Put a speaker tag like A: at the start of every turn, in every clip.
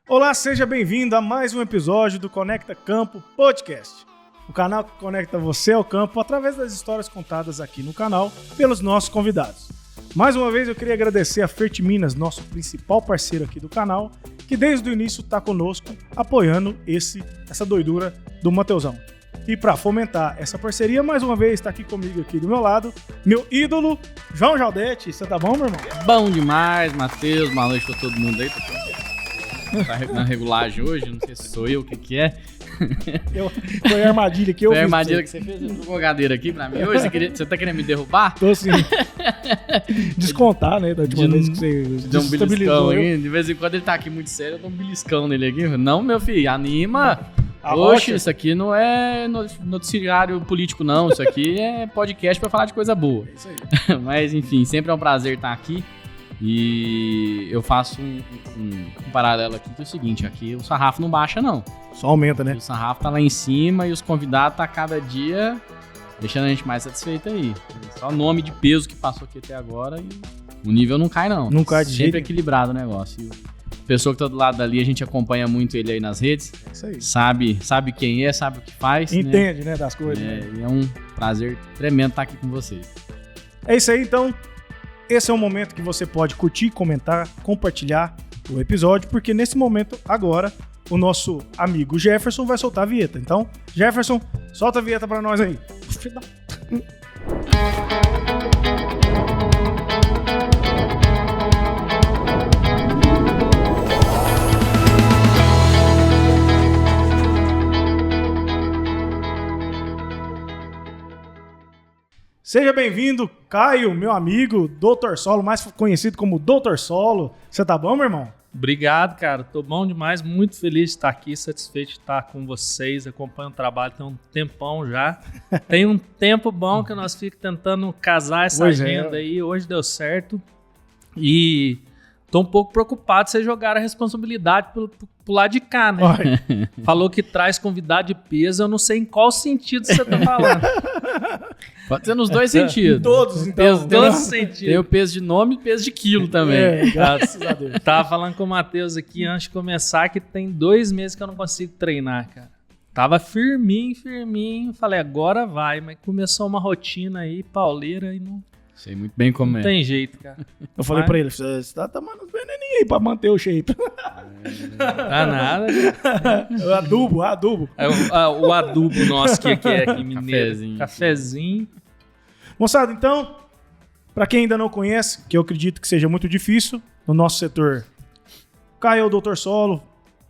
A: Olá, seja bem-vindo a mais um episódio do Conecta Campo Podcast. O canal que conecta você ao campo através das histórias contadas aqui no canal pelos nossos convidados. Mais uma vez eu queria agradecer a Fert Minas, nosso principal parceiro aqui do canal, que desde o início está conosco apoiando essa doidura do Mateusão. E para fomentar essa parceria, mais uma vez está aqui comigo, aqui do meu lado, meu ídolo, João Jaldete. Você tá bom, meu irmão?
B: Bom demais, Matheus. Boa noite pra todo mundo aí. Tá na regulagem hoje, não sei se sou eu, o que é.
A: Foi a armadilha que eu
B: fiz. Foi a
A: que
B: armadilha que você fez, você jogou a cadeira aqui pra mim hoje. Você tá querendo me derrubar?
A: Tô sim. Descontar, né, da última vez que você
B: deu um beliscão aqui. De vez em quando ele tá aqui muito sério, eu dou um beliscão nele aqui. Não, meu filho, anima. Oxe, isso aqui não é noticiário político, não. Isso aqui é podcast pra falar de coisa boa.
A: É isso aí.
B: Mas, enfim, sempre é um prazer estar aqui. E eu faço um paralelo aqui, que é o seguinte, aqui o sarrafo não baixa, não.
A: Só aumenta, né?
B: O sarrafo tá lá em cima e os convidados tá cada dia deixando a gente mais satisfeito aí. Só o nome de peso que passou aqui até agora e o nível não cai, não.
A: Não cai de jeito.
B: Sempre equilibrado o negócio. E a pessoa que tá do lado dali, a gente acompanha muito ele aí nas redes.
A: É isso aí.
B: Sabe quem é, sabe o que faz.
A: Entende, né, das coisas.
B: E é um prazer tremendo estar aqui com vocês.
A: É isso aí, então. Esse é um momento que você pode curtir, comentar, compartilhar o episódio, porque nesse momento, agora, o nosso amigo Jefferson vai soltar a vinheta. Então, Jefferson, solta a vinheta pra nós aí. Seja bem-vindo, Caio, meu amigo, Dr. Solo, mais conhecido como Dr. Solo. Você tá bom, meu irmão?
C: Obrigado, cara. Tô bom demais, muito feliz de estar aqui, satisfeito de estar com vocês, acompanho o trabalho tem um tempão já. Tem um tempo bom que nós ficamos tentando casar essa agenda aí, hoje deu certo. E tô um pouco preocupado, vocês jogaram a responsabilidade pro lado de cá, né? Falou que traz convidado de peso, eu não sei em qual sentido você tá falando.
B: Pode ser nos dois sentidos.
A: Todos, então.
B: Todos os sentidos. Tem o peso de nome e peso de quilo também.
A: Graças a Deus.
C: Tava falando com o Matheus aqui antes de começar que tem 2 meses que eu não consigo treinar, cara. Tava firminho. Falei, agora vai. Mas começou uma rotina aí, pauleira, e não...
B: Sei muito bem como
C: não tem jeito, cara.
A: Eu falei pra ele, você tá tomando os veneninhos aí pra manter o shape.
C: Tá nada.
A: O adubo.
C: O adubo nosso que é aqui mineiro. Cafezinho.
A: Moçada, então, pra quem ainda não conhece, que eu acredito que seja muito difícil, no nosso setor, Caio é o Dr. Solo,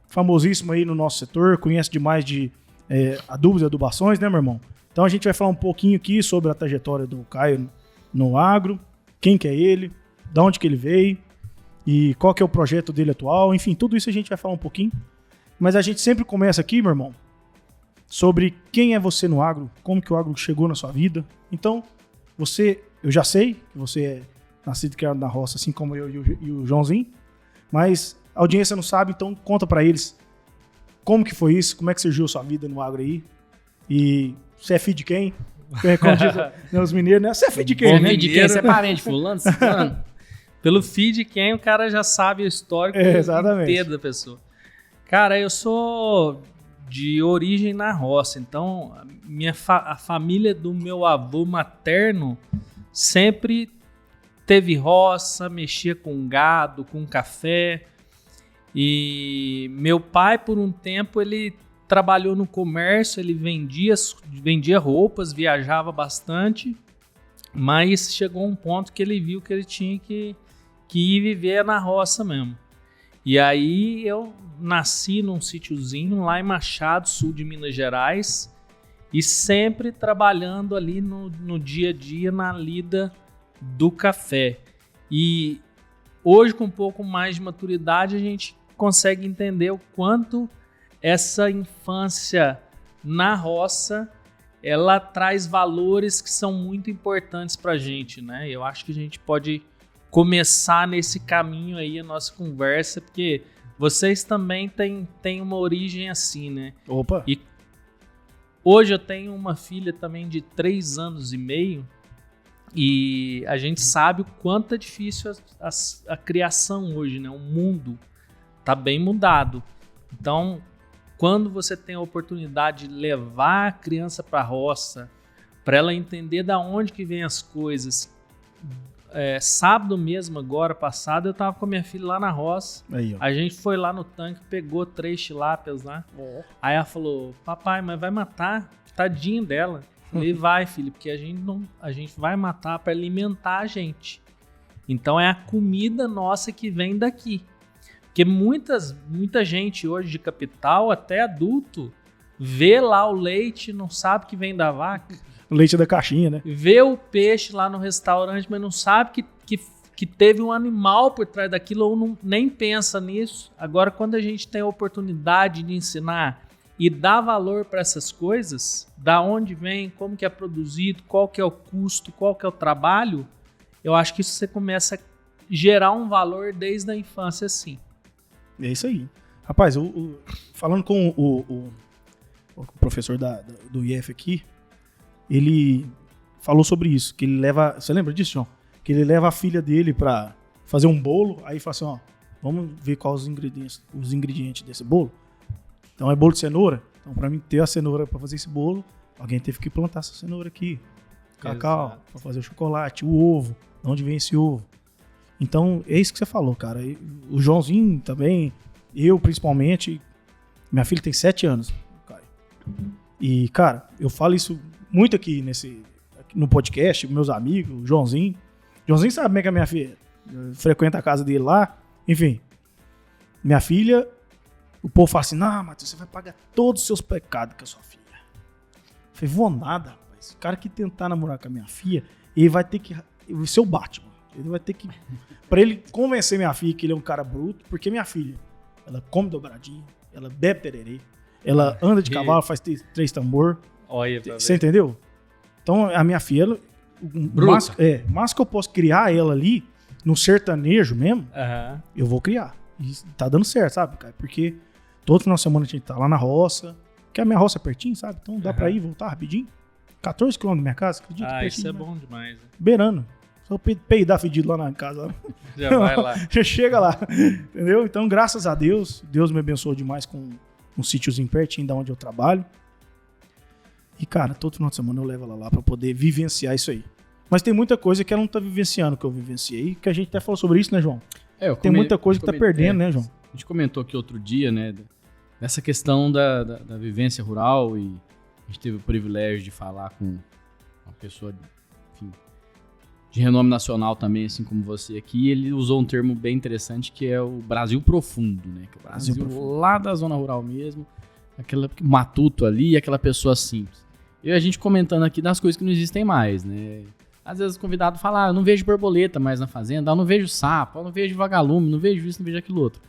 A: famosíssimo aí no nosso setor, conhece demais de adubos e adubações, né, meu irmão? Então a gente vai falar um pouquinho aqui sobre a trajetória do Caio no agro, quem que é ele, de onde que ele veio e qual que é o projeto dele atual, enfim, tudo isso a gente vai falar um pouquinho. Mas a gente sempre começa aqui, meu irmão, sobre quem é você no agro, como que o agro chegou na sua vida. Então, eu já sei que você é nascido e criado na roça, assim como eu e o Joãozinho, mas a audiência não sabe, então conta pra eles como que foi isso, como é que surgiu a sua vida no agro aí, e você é filho de quem? Como dizem os mineiros, né? Você é filho de quem, né?
B: Filho de quem? Você é parente, fulano?
C: Pelo filho de quem, o cara já sabe o histórico inteiro da pessoa. Cara, eu sou de origem na roça, então a família do meu avô materno sempre teve roça, mexia com gado, com café. E meu pai, por um tempo, ele trabalhou no comércio, ele vendia roupas, viajava bastante, mas chegou um ponto que ele viu que ele tinha que ir viver na roça mesmo. E aí eu nasci num sítiozinho lá em Machado, sul de Minas Gerais, e sempre trabalhando ali no dia a dia, na lida do café. E hoje, com um pouco mais de maturidade, a gente consegue entender o quanto essa infância na roça, ela traz valores que são muito importantes pra gente, né? Eu acho que a gente pode começar nesse caminho aí a nossa conversa, porque vocês também têm uma origem assim, né?
A: Opa!
C: E hoje eu tenho uma filha também de 3 anos e meio, e a gente sabe o quanto é difícil a criação hoje, né? O mundo tá bem mudado. Então, quando você tem a oportunidade de levar a criança para a roça, para ela entender da onde que vem as coisas. Sábado mesmo, agora, passado, eu tava com a minha filha lá na roça.
A: Aí, ó.
C: A gente foi lá no tanque, pegou 3 tilápias lá. Aí ela falou, papai, mas vai matar? Tadinho dela. Falei, vai, filho, porque a gente vai matar para alimentar a gente. Então é a comida nossa que vem daqui. Porque muita gente hoje de capital, até adulto, vê lá o leite, não sabe que vem da vaca.
A: O leite da caixinha, né?
C: Vê o peixe lá no restaurante, mas não sabe que teve um animal por trás daquilo ou nem pensa nisso. Agora, quando a gente tem a oportunidade de ensinar e dar valor para essas coisas, da onde vem, como que é produzido, qual que é o custo, qual que é o trabalho, eu acho que isso você começa a gerar um valor desde a infância, sim.
A: É isso aí. Rapaz, falando com o professor do IF aqui, ele falou sobre isso, que ele leva... Você lembra disso, João? Que ele leva a filha dele pra fazer um bolo, aí fala assim, ó, vamos ver quais os ingredientes desse bolo. Então é bolo de cenoura. Então pra mim ter a cenoura pra fazer esse bolo, alguém teve que plantar essa cenoura aqui. Cacau, pra fazer o chocolate, o ovo, de onde vem esse ovo. Então é isso que você falou, cara. O Joãozinho também, eu principalmente, minha filha tem 7 anos, Caio. E, cara, eu falo isso muito aqui no podcast, com meus amigos, o Joãozinho. Joãozinho sabe como é que a minha filha frequenta a casa dele lá. Enfim, minha filha, o povo fala assim, não, Matheus, você vai pagar todos os seus pecados com a sua filha. Eu falei, vou nada, rapaz. O cara que tentar namorar com a minha filha, ele vai ter que ser o Batman. Ele vai ter que... Pra ele convencer minha filha que ele é um cara bruto, porque minha filha, ela come dobradinha, ela bebe tererê, ela anda de cavalo, faz 3 tambor.
C: Olha,
A: você entendeu? Então, a minha filha, mas que eu posso criar ela ali, no sertanejo mesmo, eu vou criar. E tá dando certo, sabe, cara? Porque todo final de semana a gente tá lá na roça, que a minha roça é pertinho, sabe? Então dá pra ir e voltar rapidinho. 14 km da minha casa, acredita?
C: Ah,
A: pertinho,
C: isso é bom demais. Né?
A: Beirando. Só peidar fedido lá na casa.
C: Já vai lá.
A: Já chega lá, entendeu? Então, graças a Deus, Deus me abençoou demais com um sítiozinho pertinho da onde eu trabalho. E, cara, todo final de semana eu levo ela lá pra poder vivenciar isso aí. Mas tem muita coisa que ela não tá vivenciando, que eu vivenciei, que a gente até falou sobre isso, né, João? Tem muita coisa que tá perdendo, né, João?
B: A gente comentou aqui outro dia, né, dessa questão da vivência rural, e a gente teve o privilégio de falar com uma pessoa, enfim, de renome nacional também, assim como você aqui. Ele usou um termo bem interessante, que é o Brasil profundo, né? Que é o Brasil profundo, lá da zona rural mesmo, aquele matuto ali, aquela pessoa simples. E a gente comentando aqui das coisas que não existem mais, né? Às vezes o convidado fala, eu não vejo borboleta mais na fazenda, eu não vejo sapo, eu não vejo vagalume, não vejo isso, não vejo aquilo outro.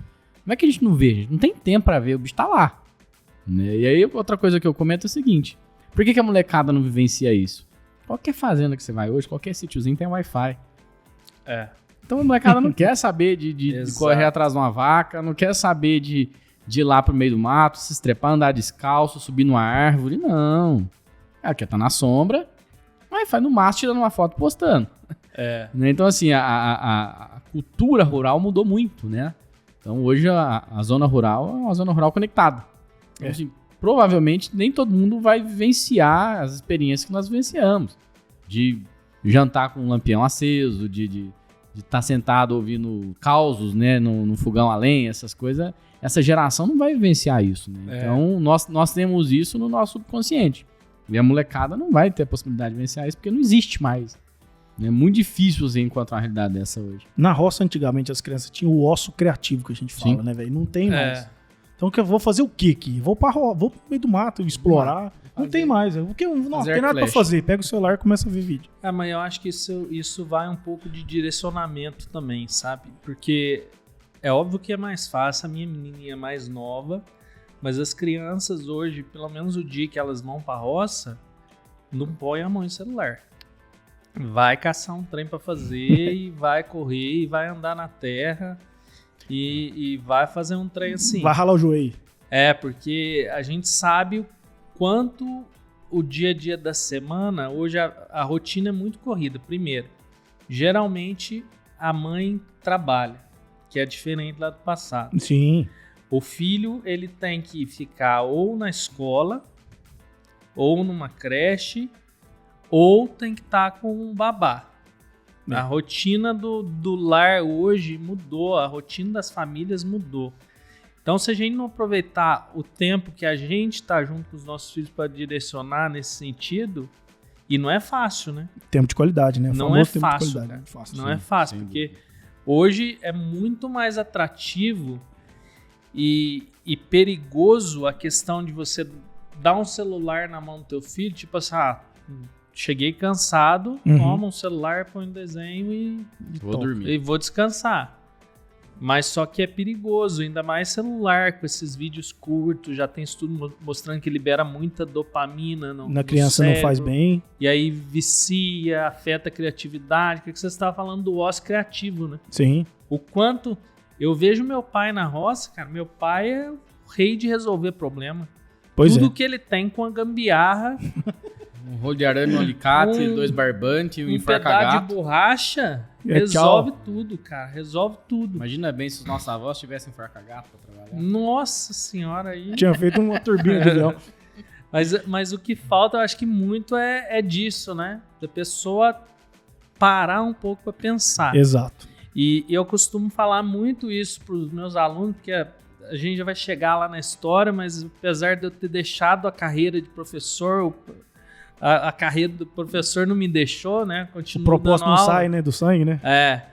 B: Como é que a gente não vê? A gente não tem tempo pra ver, o bicho tá lá. Né? E aí outra coisa que eu comento é o seguinte, por que a molecada não vivencia isso? Qualquer fazenda que você vai hoje, qualquer sítiozinho tem Wi-Fi. Então a molecada não quer saber de correr atrás de uma vaca, não quer saber de ir lá pro meio do mato, se estrepar, andar descalço, subir numa árvore, não. Ela quer estar na sombra, Wi-Fi no máximo tirando uma foto postando. Então assim, a cultura rural mudou muito, né? Então hoje a zona rural é uma zona rural conectada. Então, assim, provavelmente nem todo mundo vai vivenciar as experiências que nós vivenciamos. De jantar com um lampião aceso, de estar sentado ouvindo causos, né, no fogão a lenha, essas coisas. Essa geração não vai vivenciar isso, né? Então nós temos isso no nosso subconsciente. E a molecada não vai ter a possibilidade de vivenciar isso porque não existe mais. É muito difícil você encontrar uma realidade dessa hoje.
A: Na roça, antigamente, as crianças tinham o osso criativo que a gente fala, né, velho? Não tem mais. Então, eu vou fazer o quê aqui? Vou pro meio do mato, explorar. Não tem mais. Não tem nada pra fazer. Pega o celular e começa a ver vídeo.
C: Mas eu acho que isso vai um pouco de direcionamento também, sabe? Porque é óbvio que é mais fácil, a minha menininha é mais nova, mas as crianças hoje, pelo menos o dia que elas vão pra roça, não põe a mão no celular. Vai caçar um trem pra fazer, e vai correr, e vai andar na terra, e vai fazer um trem assim.
A: Vai ralar o joelho.
C: Porque a gente sabe o quanto o dia a dia da semana, hoje a rotina é muito corrida. Primeiro, geralmente a mãe trabalha, que é diferente lá do passado.
A: Sim.
C: O filho, ele tem que ficar ou na escola, ou numa creche, ou tem que estar com um babá. A rotina do lar hoje mudou, a rotina das famílias mudou. Então, se a gente não aproveitar o tempo que a gente está junto com os nossos filhos para direcionar nesse sentido, e não é fácil, né?
A: Tempo de qualidade, né?
C: Não é fácil,
A: cara.
C: Não é fácil, porque hoje é muito mais atrativo e perigoso a questão de você dar um celular na mão do teu filho, tipo assim, cheguei cansado, toma um celular, põe um desenho e
B: vou dormir.
C: E vou descansar. Mas só que é perigoso, ainda mais celular, com esses vídeos curtos, já tem estudo mostrando que libera muita dopamina
A: na criança cérebro, não faz bem.
C: E aí vicia, afeta a criatividade, que você estava falando do ócio criativo, né?
A: Sim.
C: O quanto eu vejo meu pai na roça, cara, meu pai é o rei de resolver problema. Tudo que ele tem com a gambiarra...
B: Um rolo de arame, um alicate, 2 barbantes, um enfarca-gato.
C: Um pedaço de borracha, resolve tudo, cara. Resolve tudo.
B: Imagina bem se os nossos avós tivessem enfarca-gato pra trabalhar.
C: Nossa senhora, aí...
A: Tinha feito uma turbina de leão.
C: Mas o que falta, eu acho que muito é disso, né? Da pessoa parar um pouco pra pensar.
A: Exato.
C: E eu costumo falar muito isso pros meus alunos, porque a gente já vai chegar lá na história, mas apesar de eu ter deixado a carreira de professor... A carreira do professor não me deixou, né? Continuo
A: o propósito não sai, né? Do sangue, né?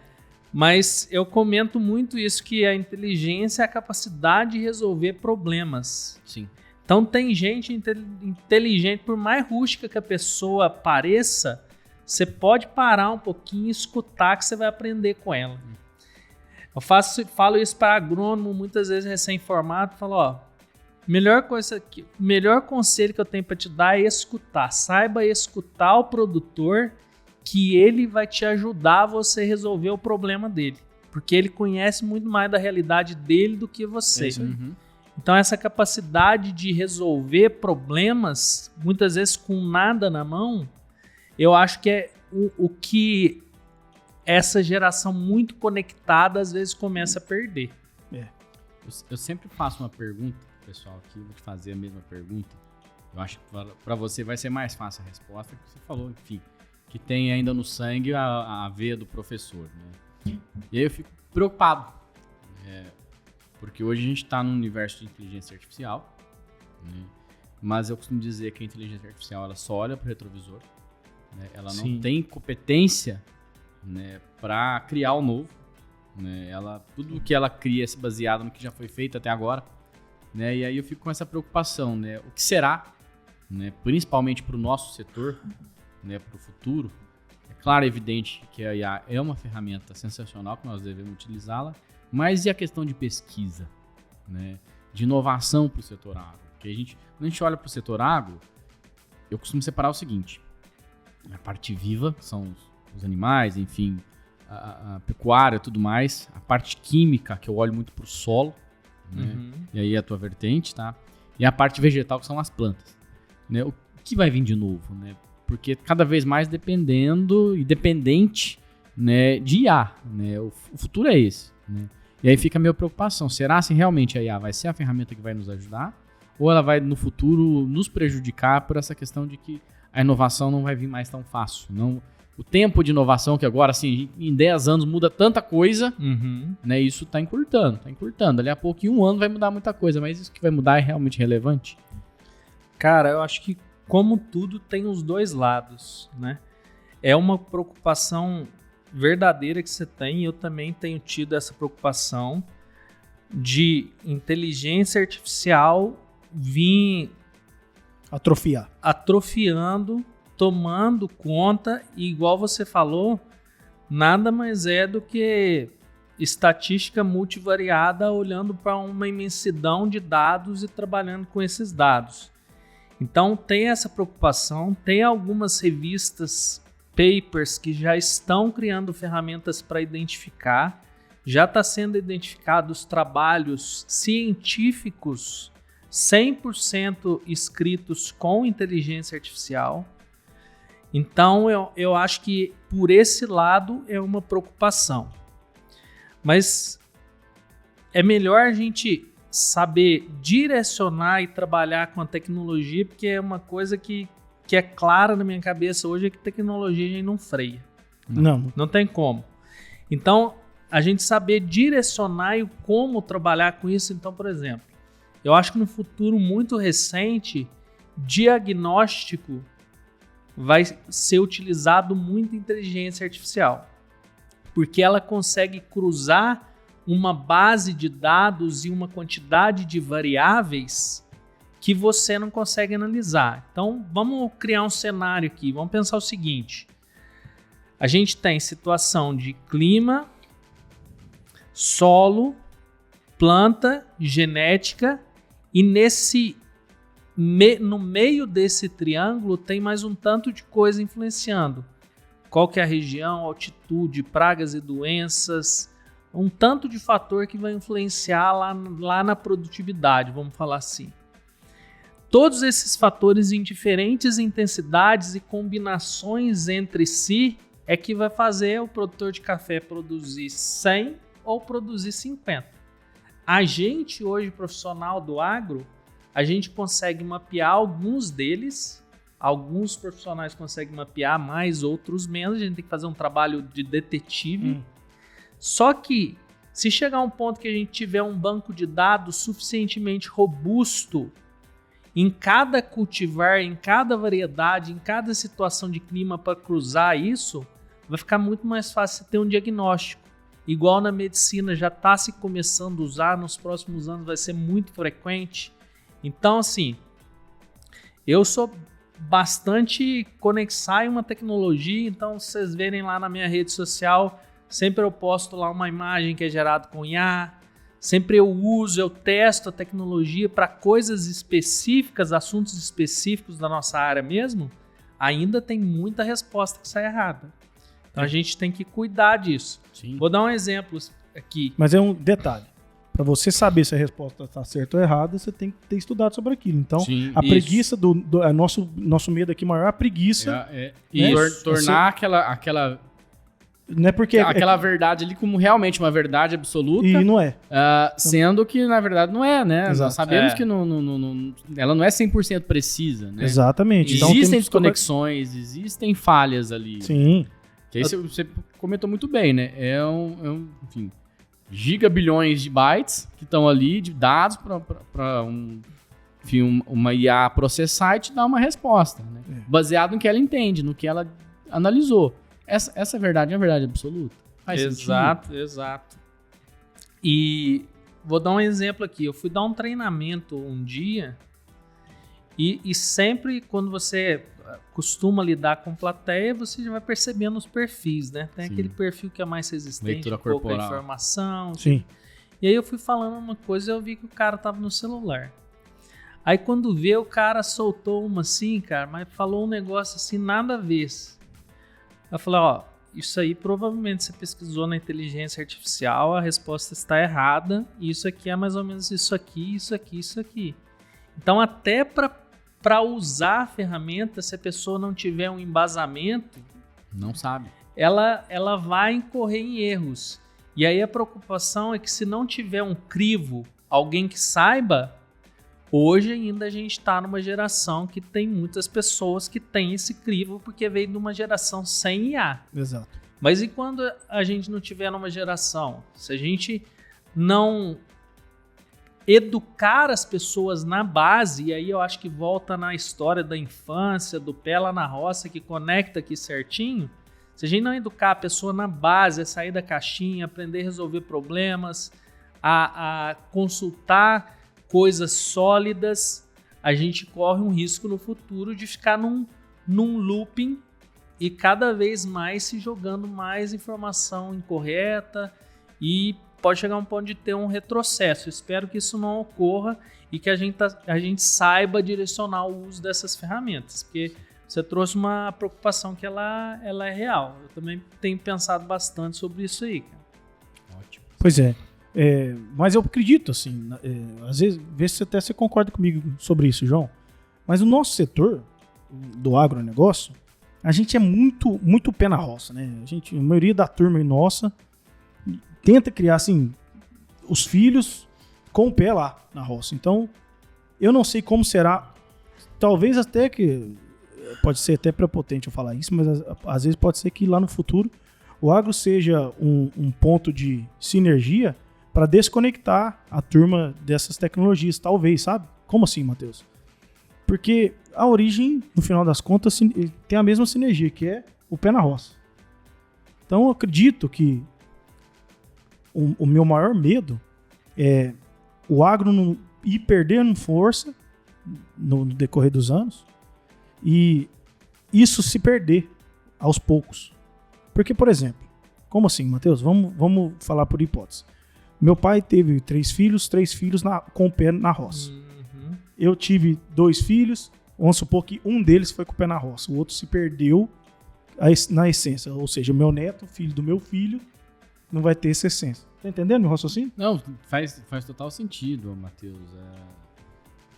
C: Mas eu comento muito isso, que a inteligência é a capacidade de resolver problemas.
B: Sim.
C: Então tem gente inteligente, por mais rústica que a pessoa pareça, você pode parar um pouquinho e escutar que você vai aprender com ela. Eu falo isso para agrônomo, muitas vezes recém-formado, falo, melhor conselho que eu tenho para te dar é escutar. Saiba escutar o produtor, que ele vai te ajudar a você resolver o problema dele. Porque ele conhece muito mais da realidade dele do que você. Então essa capacidade de resolver problemas, muitas vezes com nada na mão, eu acho que é o que essa geração muito conectada às vezes começa a perder.
B: Eu sempre faço uma pergunta, pessoal, aqui, vou te fazer a mesma pergunta. Eu acho que para você vai ser mais fácil a resposta, que você falou, enfim, que tem ainda no sangue a veia do professor, né? E aí eu fico preocupado, porque hoje a gente está num universo de inteligência artificial, né? Mas eu costumo dizer que a inteligência artificial ela só olha para o retrovisor, né? Ela não tem competência, né, para criar o novo, né? Tudo que ela cria é baseado no que já foi feito até agora. Né? E aí eu fico com essa preocupação, né? O que será, né? Principalmente para o nosso setor, né? Para o futuro. É claro, é evidente que a IA é uma ferramenta sensacional que nós devemos utilizá-la, mas e a questão de pesquisa, né? De inovação para o setor agro? Porque quando a gente olha para o setor agro, eu costumo separar o seguinte: a parte viva, que são os animais, enfim, a pecuária e tudo mais, a parte química, que eu olho muito para o solo, né? E aí a tua vertente, tá? E a parte vegetal, que são as plantas, né? O que vai vir de novo, né? Porque cada vez mais dependente, né, de IA, né? O futuro é esse, né? E aí fica a minha preocupação, será se realmente a IA vai ser a ferramenta que vai nos ajudar ou ela vai no futuro nos prejudicar por essa questão de que a inovação não vai vir mais tão fácil, não... O tempo de inovação, que agora, assim, em 10 anos muda tanta coisa, né? Isso tá encurtando. Dali a pouco, em 1 ano, vai mudar muita coisa, mas isso que vai mudar é realmente relevante?
C: Cara, eu acho que, como tudo, tem os dois lados, né? É uma preocupação verdadeira que você tem, e eu também tenho tido essa preocupação de inteligência artificial vir atrofiando, tomando conta, e igual você falou, nada mais é do que estatística multivariada olhando para uma imensidão de dados e trabalhando com esses dados. Então tem essa preocupação, tem algumas revistas, papers que já estão criando ferramentas para identificar, já está sendo identificados trabalhos científicos 100% escritos com inteligência artificial. Então, eu acho que por esse lado é uma preocupação. Mas é melhor a gente saber direcionar e trabalhar com a tecnologia, porque é uma coisa que é clara na minha cabeça hoje, é que tecnologia a gente não freia. Não tem como. Então, a gente saber direcionar e como trabalhar com isso. Então, por exemplo, eu acho que no futuro muito recente, diagnóstico vai ser utilizado muito inteligência artificial, porque ela consegue cruzar uma base de dados e uma quantidade de variáveis que você não consegue analisar. Então, vamos criar um cenário aqui. Vamos pensar o seguinte. A gente tem situação de clima, solo, planta, genética, e no meio desse triângulo tem mais um tanto de coisa influenciando. Qual que é a região, altitude, pragas e doenças, um tanto de fator que vai influenciar lá na produtividade, vamos falar assim. Todos esses fatores em diferentes intensidades e combinações entre si é que vai fazer o produtor de café produzir 100 ou produzir 50. A gente hoje, profissional do agro, a gente consegue mapear alguns deles, alguns profissionais conseguem mapear mais, outros menos, a gente tem que fazer um trabalho de detetive. Só que, se chegar a um ponto que a gente tiver um banco de dados suficientemente robusto em cada cultivar, em cada variedade, em cada situação de clima para cruzar isso, vai ficar muito mais fácil ter um diagnóstico. Igual na medicina já está se começando a usar, nos próximos anos vai ser muito frequente. Então, assim, eu sou bastante conexar em uma tecnologia, então se vocês verem lá na minha rede social, sempre eu posto lá uma imagem que é gerada com IA, sempre eu testo a tecnologia para coisas específicas, assuntos específicos da nossa área mesmo, ainda tem muita resposta que sai errada. Então a gente tem que cuidar disso.
B: Sim.
C: Vou dar um exemplo aqui.
A: Mas é um detalhe. Para você saber se a resposta está certa ou errada, você tem que ter estudado sobre aquilo. Então,
B: sim,
A: a preguiça nosso medo aqui maior é a preguiça.
B: E tornar aquela
A: não é porque
B: aquela verdade ali como realmente uma verdade absoluta.
A: E não é.
B: Sendo que, na verdade, não é, né?
A: Exato.
B: Nós sabemos que ela não é 100% precisa, né?
A: Exatamente.
B: Existem
A: então,
B: desconexões, existem falhas ali.
A: Sim.
B: Que aí você comentou muito bem, né? Enfim, gigabilhões de bytes que estão ali, de dados para uma IA processar e te dar uma resposta, né? Baseado no que ela entende, no que ela analisou. Essa verdade é a verdade absoluta?
C: Exato. E vou dar um exemplo aqui. Eu fui dar um treinamento um dia e sempre quando você costuma lidar com plateia, você já vai percebendo os perfis, né? Tem aquele perfil que é mais resistente, pouca informação.
A: Sim.
C: E aí eu fui falando uma coisa e eu vi que o cara tava no celular. Aí quando vê, o cara soltou uma assim, cara, mas falou um negócio assim, nada a ver. Eu falei, isso aí provavelmente você pesquisou na inteligência artificial, a resposta está errada, e isso aqui é mais ou menos isso aqui, isso aqui, isso aqui. Então até para usar a ferramenta, se a pessoa não tiver um embasamento,
B: não sabe.
C: Ela vai incorrer em erros. E aí a preocupação é que se não tiver um crivo, alguém que saiba, hoje ainda a gente está numa geração que tem muitas pessoas que têm esse crivo porque veio de uma geração sem IA.
A: Exato.
C: Mas e quando a gente não tiver numa geração? Se a gente não educar as pessoas na base, e aí eu acho que volta na história da infância, do pé lá na roça, que conecta aqui certinho, se a gente não educar a pessoa na base, a sair da caixinha, aprender a resolver problemas, a consultar coisas sólidas, a gente corre um risco no futuro de ficar num looping e cada vez mais se jogando mais informação incorreta e pode chegar a um ponto de ter um retrocesso. Espero que isso não ocorra e que a gente saiba direcionar o uso dessas ferramentas, porque você trouxe uma preocupação que ela é real. Eu também tenho pensado bastante sobre isso aí, cara.
B: Ótimo.
A: Pois é. Mas eu acredito, assim, às vezes, vê se até você concorda comigo sobre isso, João, mas o nosso setor do agronegócio, a gente é muito, muito pé na roça, né? A maioria da turma nossa tenta criar, assim, os filhos com o pé lá na roça. Então, eu não sei como será. Talvez até que... Pode ser até prepotente eu falar isso, mas às vezes pode ser que lá no futuro o agro seja um ponto de sinergia para desconectar a turma dessas tecnologias, talvez, sabe? Como assim, Matheus? Porque a origem, no final das contas, tem a mesma sinergia, que é o pé na roça. Então, eu acredito que o meu maior medo é o agro ir perdendo força no decorrer dos anos e isso se perder aos poucos. Porque, por exemplo, como assim, Matheus? Vamos falar por hipótese. Meu pai teve 3 filhos com o pé na roça.
C: Uhum.
A: Eu tive 2 filhos, vamos supor que um deles foi com o pé na roça, o outro se perdeu na essência. Ou seja, meu neto, filho do meu filho, não vai ter essa essência. Tá entendendo meu raciocínio?
B: Não, faz total sentido, Matheus.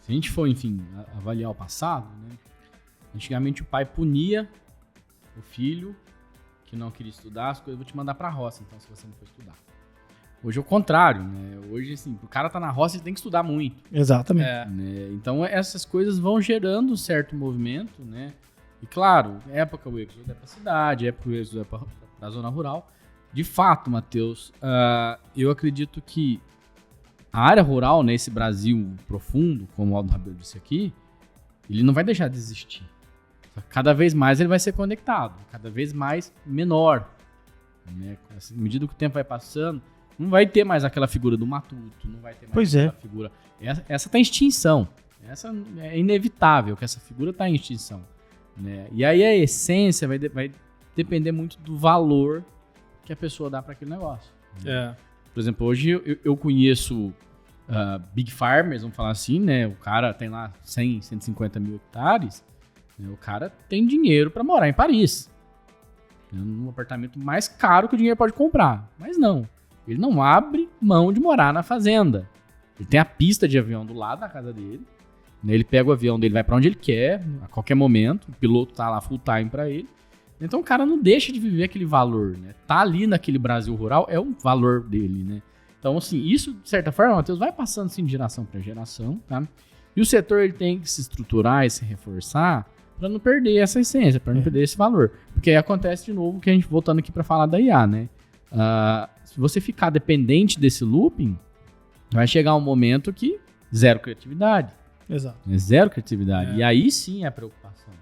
B: Se a gente for, enfim, avaliar o passado, né? Antigamente o pai punia o filho que não queria estudar, as coisas, eu vou te mandar pra roça, então, se você não for estudar. Hoje é o contrário, né? Hoje, assim, o cara tá na roça, ele tem que estudar muito.
A: Exatamente.
B: Né? Então, essas coisas vão gerando um certo movimento, né? E, claro, época o êxodo é pra cidade, época o êxodo é pra zona rural. De fato, Matheus, eu acredito que a área rural, nesse Brasil profundo, como o Aldo Rabelo disse aqui, ele não vai deixar de existir. Cada vez mais ele vai ser conectado, cada vez mais menor. Né? À medida que o tempo vai passando, não vai ter mais aquela figura do matuto, não vai ter mais aquela figura. Essa tá em extinção. Essa é inevitável que essa figura tá em extinção. Né? E aí a essência vai depender muito do valor que a pessoa dá para aquele negócio. Né? Por exemplo, hoje eu conheço big farmers, vamos falar assim, né? O cara tem lá 100, 150 mil hectares. O cara tem dinheiro para morar em Paris. Num apartamento mais caro que o dinheiro pode comprar. Mas não. Ele não abre mão de morar na fazenda. Ele tem a pista de avião do lado da casa dele. Ele pega o avião dele, vai para onde ele quer, a qualquer momento. O piloto tá lá full time para ele. Então o cara não deixa de viver aquele valor, né? Tá ali naquele Brasil rural, é o valor dele, né? Então, assim, isso, de certa forma, Matheus, vai passando assim, de geração para geração, tá? E o setor ele tem que se estruturar e se reforçar para não perder essa essência, para não perder esse valor. Porque aí acontece de novo que a gente voltando aqui para falar da IA, né? Se você ficar dependente desse looping, vai chegar um momento que zero criatividade.
A: Exato.
B: Zero criatividade. E aí sim é a preocupação.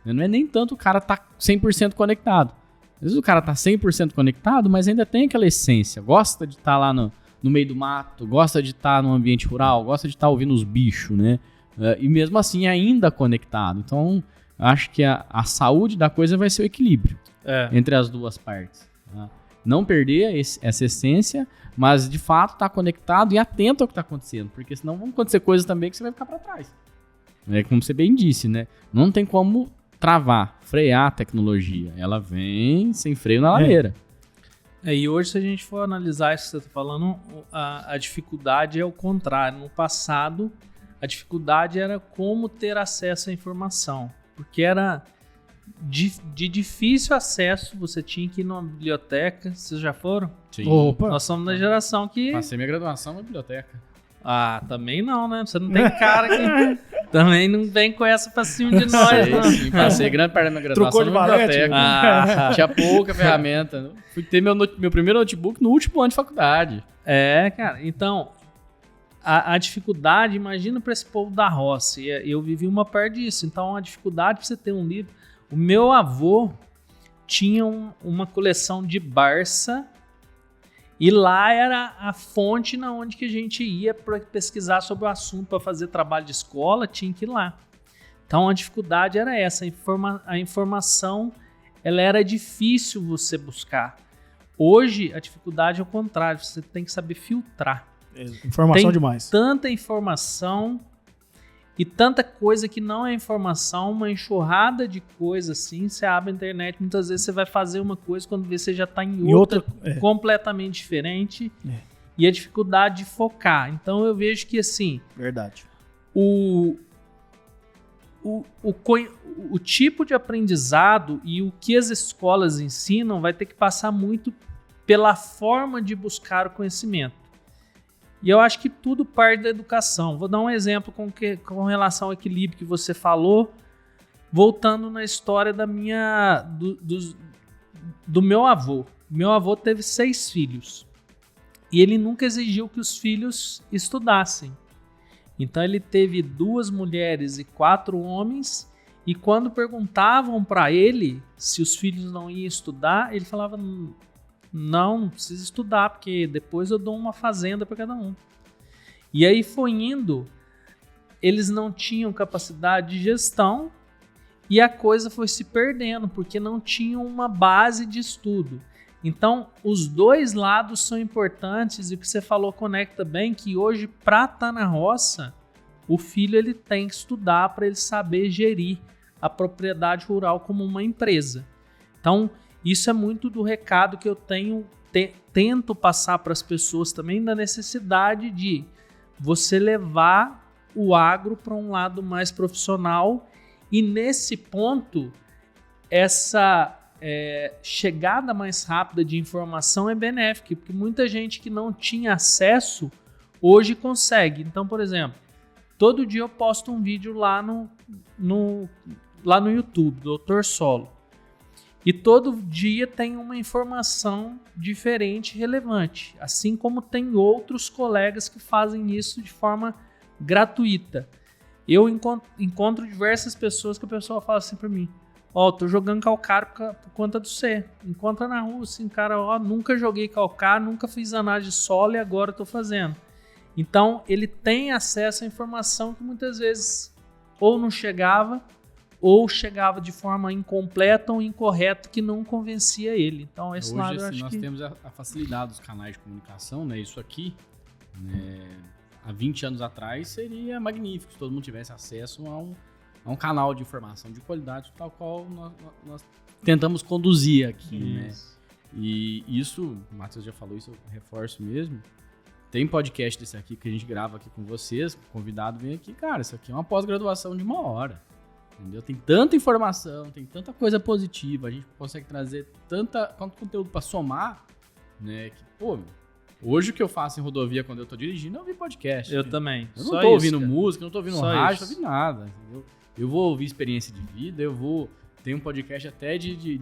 B: Não é nem tanto o cara tá 100% conectado. Às vezes o cara tá 100% conectado, mas ainda tem aquela essência. Gosta de estar lá no meio do mato, gosta de estar no ambiente rural, gosta de estar ouvindo os bichos, né? E mesmo assim ainda conectado. Então, acho que a saúde da coisa vai ser o equilíbrio entre as duas partes. Tá? Não perder essa essência, mas de fato estar conectado e atento ao que está acontecendo. Porque senão vão acontecer coisas também que você vai ficar para trás. Como você bem disse, né? Não tem como travar, frear a tecnologia. Ela vem sem freio na ladeira.
C: E hoje, se a gente for analisar isso que você está falando, a dificuldade é o contrário. No passado, a dificuldade era como ter acesso à informação. Porque era de difícil acesso, você tinha que ir numa biblioteca. Vocês já foram?
B: Sim.
A: Opa.
C: Nós somos da geração que...
B: Passei minha graduação na biblioteca.
C: Também não, né? Você não tem cara que... Também não vem com essa pra cima de nós, não.
B: Sim, passei grande parte da minha graduação
A: na biblioteca.
B: Tinha pouca ferramenta. Fui ter meu primeiro notebook no último ano de faculdade.
C: Cara. Então, a dificuldade, imagina pra esse povo da roça. E eu vivi uma parte disso. Então, a dificuldade pra você ter um livro... O meu avô tinha uma coleção de Barça e lá era a fonte na onde que a gente ia para pesquisar sobre o assunto, para fazer trabalho de escola, tinha que ir lá. Então a dificuldade era essa, a informação ela era difícil você buscar. Hoje a dificuldade é o contrário, você tem que saber filtrar.
A: Informação demais.
C: Tanta informação e tanta coisa que não é informação, uma enxurrada de coisa assim, você abre a internet, muitas vezes você vai fazer uma coisa, quando vê você já está em outra completamente diferente, e a dificuldade de focar. Então eu vejo que assim...
A: Verdade.
C: O tipo de aprendizado e o que as escolas ensinam vai ter que passar muito pela forma de buscar o conhecimento. E eu acho que tudo parte da educação. Vou dar um exemplo com relação ao equilíbrio que você falou, voltando na história do meu avô. Meu avô teve 6 filhos e ele nunca exigiu que os filhos estudassem. Então ele teve 2 mulheres e 4 homens, e quando perguntavam para ele se os filhos não iam estudar, ele falava: não precisa estudar, porque depois eu dou uma fazenda para cada um. E aí foi indo, eles não tinham capacidade de gestão e a coisa foi se perdendo, porque não tinham uma base de estudo. Então, os 2 lados são importantes, e o que você falou conecta bem, que hoje, para estar na roça, o filho ele tem que estudar para ele saber gerir a propriedade rural como uma empresa. Então, isso é muito do recado que eu tento passar para as pessoas também, da necessidade de você levar o agro para um lado mais profissional, e nesse ponto, essa chegada mais rápida de informação é benéfica, porque muita gente que não tinha acesso hoje consegue. Então, por exemplo, todo dia eu posto um vídeo lá no YouTube, Dr. Solo. E todo dia tem uma informação diferente e relevante. Assim como tem outros colegas que fazem isso de forma gratuita. Eu encontro diversas pessoas que a pessoa fala assim para mim: tô jogando calcário por conta do C. Encontra na rua assim, cara, nunca joguei calcário, nunca fiz análise de solo e agora tô fazendo. Então, ele tem acesso à informação que muitas vezes ou não chegava, ou chegava de forma incompleta ou incorreta, que não convencia ele. Então, esse lado eu acho
B: nós
C: que...
B: temos a facilidade dos canais de comunicação, né? Isso aqui, né, há 20 anos atrás, seria magnífico se todo mundo tivesse acesso a um canal de informação de qualidade, tal qual nós tentamos conduzir aqui, né? E isso, o Matheus já falou isso, eu reforço mesmo. Tem podcast desse aqui que a gente grava aqui com vocês, o convidado vem aqui, cara, isso aqui é uma pós-graduação de 1 hora, entendeu? Tem tanta informação, tem tanta coisa positiva, a gente consegue trazer tanto conteúdo para somar, né, que, pô, hoje o que eu faço em rodovia quando eu tô dirigindo é ouvir podcast.
C: Eu também.
B: Eu não tô ouvindo música, não tô ouvindo rádio, não tô ouvindo nada, entendeu? Eu vou ouvir experiência de vida, tem um podcast até de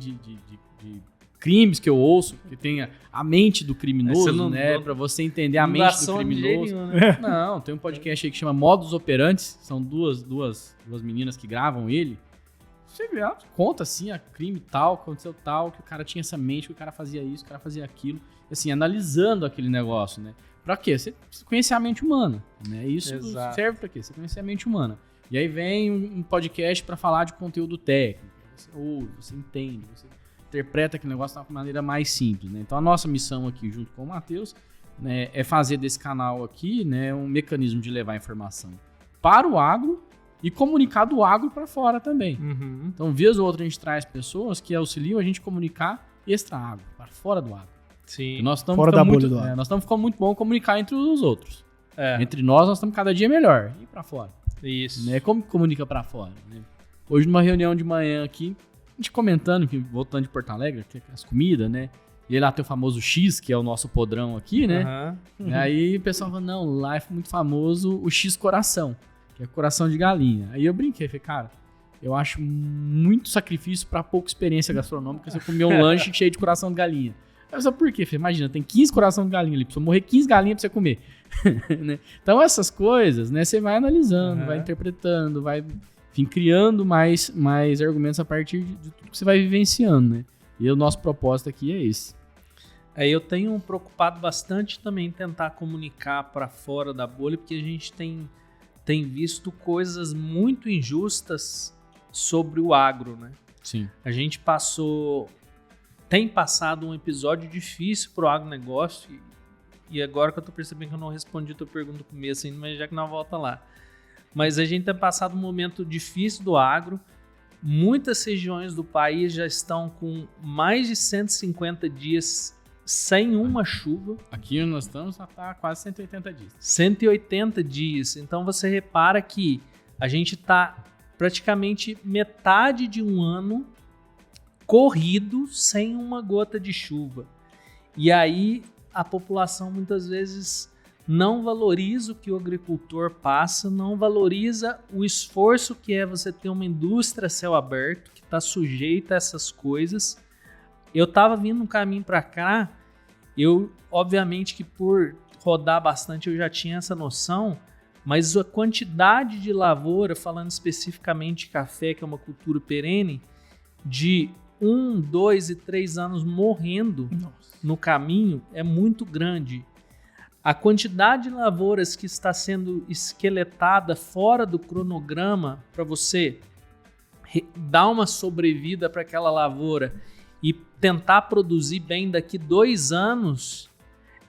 B: crimes que eu ouço, que tem a mente do criminoso, né? Pra você entender a mente do criminoso. Não, tem um podcast aí que chama Modus Operantes, são duas meninas que gravam ele. Você vê, ela conta assim, a crime tal, aconteceu tal, que o cara tinha essa mente, que o cara fazia isso, o cara fazia aquilo, assim, analisando aquele negócio, né? Pra quê? Você conhecer a mente humana, né? Isso serve pra quê? Você conhecer a mente humana. E aí vem um podcast pra falar de conteúdo técnico. Você ouve, você entende, você interpreta aquele negócio de uma maneira mais simples, né? Então a nossa missão aqui, junto com o Matheus, né, é fazer desse canal aqui, né, um mecanismo de levar informação para o agro e comunicar do agro para fora também.
C: Uhum.
B: Então, vez ou outra, a gente traz pessoas que auxiliam a gente a comunicar extra-agro, para fora do agro.
C: Sim.
B: Nós estamos
A: fora da bolha do agro.
B: Nós estamos ficando muito bom comunicar entre os outros. Entre nós estamos cada dia melhor. E para fora.
C: Isso.
B: Né? Como comunica para fora? Né? Hoje, numa reunião de manhã aqui, a gente comentando, que voltando de Porto Alegre, que as comidas, né? E aí lá tem o famoso X, que é o nosso podrão aqui, né?
C: Uhum.
B: E aí o pessoal fala, não, lá é muito famoso o X coração, que é coração de galinha. Aí eu brinquei, falei, cara, eu acho muito sacrifício para pouca experiência gastronômica você comer um lanche cheio de coração de galinha. Aí eu falei, por quê? Falei, imagina, tem 15 coração de galinha ali, precisa morrer 15 galinhas pra você comer. Né? Então essas coisas, né, você vai analisando, vai interpretando, vai, enfim, criando mais argumentos a partir de tudo que você vai vivenciando, né? E o nosso propósito aqui é esse.
C: Eu tenho preocupado bastante também em tentar comunicar para fora da bolha, porque a gente tem visto coisas muito injustas sobre o agro, né?
B: Sim.
C: A gente tem passado um episódio difícil pro agronegócio, e agora que eu tô percebendo que eu não respondi a tua pergunta no começo ainda, mas já que nós volta lá. Mas a gente tem passado um momento difícil do agro. Muitas regiões do país já estão com mais de 150 dias sem uma chuva.
B: Aqui nós estamos já tá quase 180 dias.
C: 180 dias. Então você repara que a gente tá praticamente metade de um ano corrido sem uma gota de chuva. E aí a população muitas vezes não valoriza o que o agricultor passa, não valoriza o esforço que é você ter uma indústria a céu aberto, que está sujeita a essas coisas. Eu estava vindo um caminho para cá, eu, obviamente que por rodar bastante eu já tinha essa noção, mas a quantidade de lavoura, falando especificamente de café, que é uma cultura perene, de 1, 2 e 3 anos morrendo no caminho é muito grande. A quantidade de lavouras que está sendo esqueletada fora do cronograma para você dar uma sobrevida para aquela lavoura e tentar produzir bem daqui 2 anos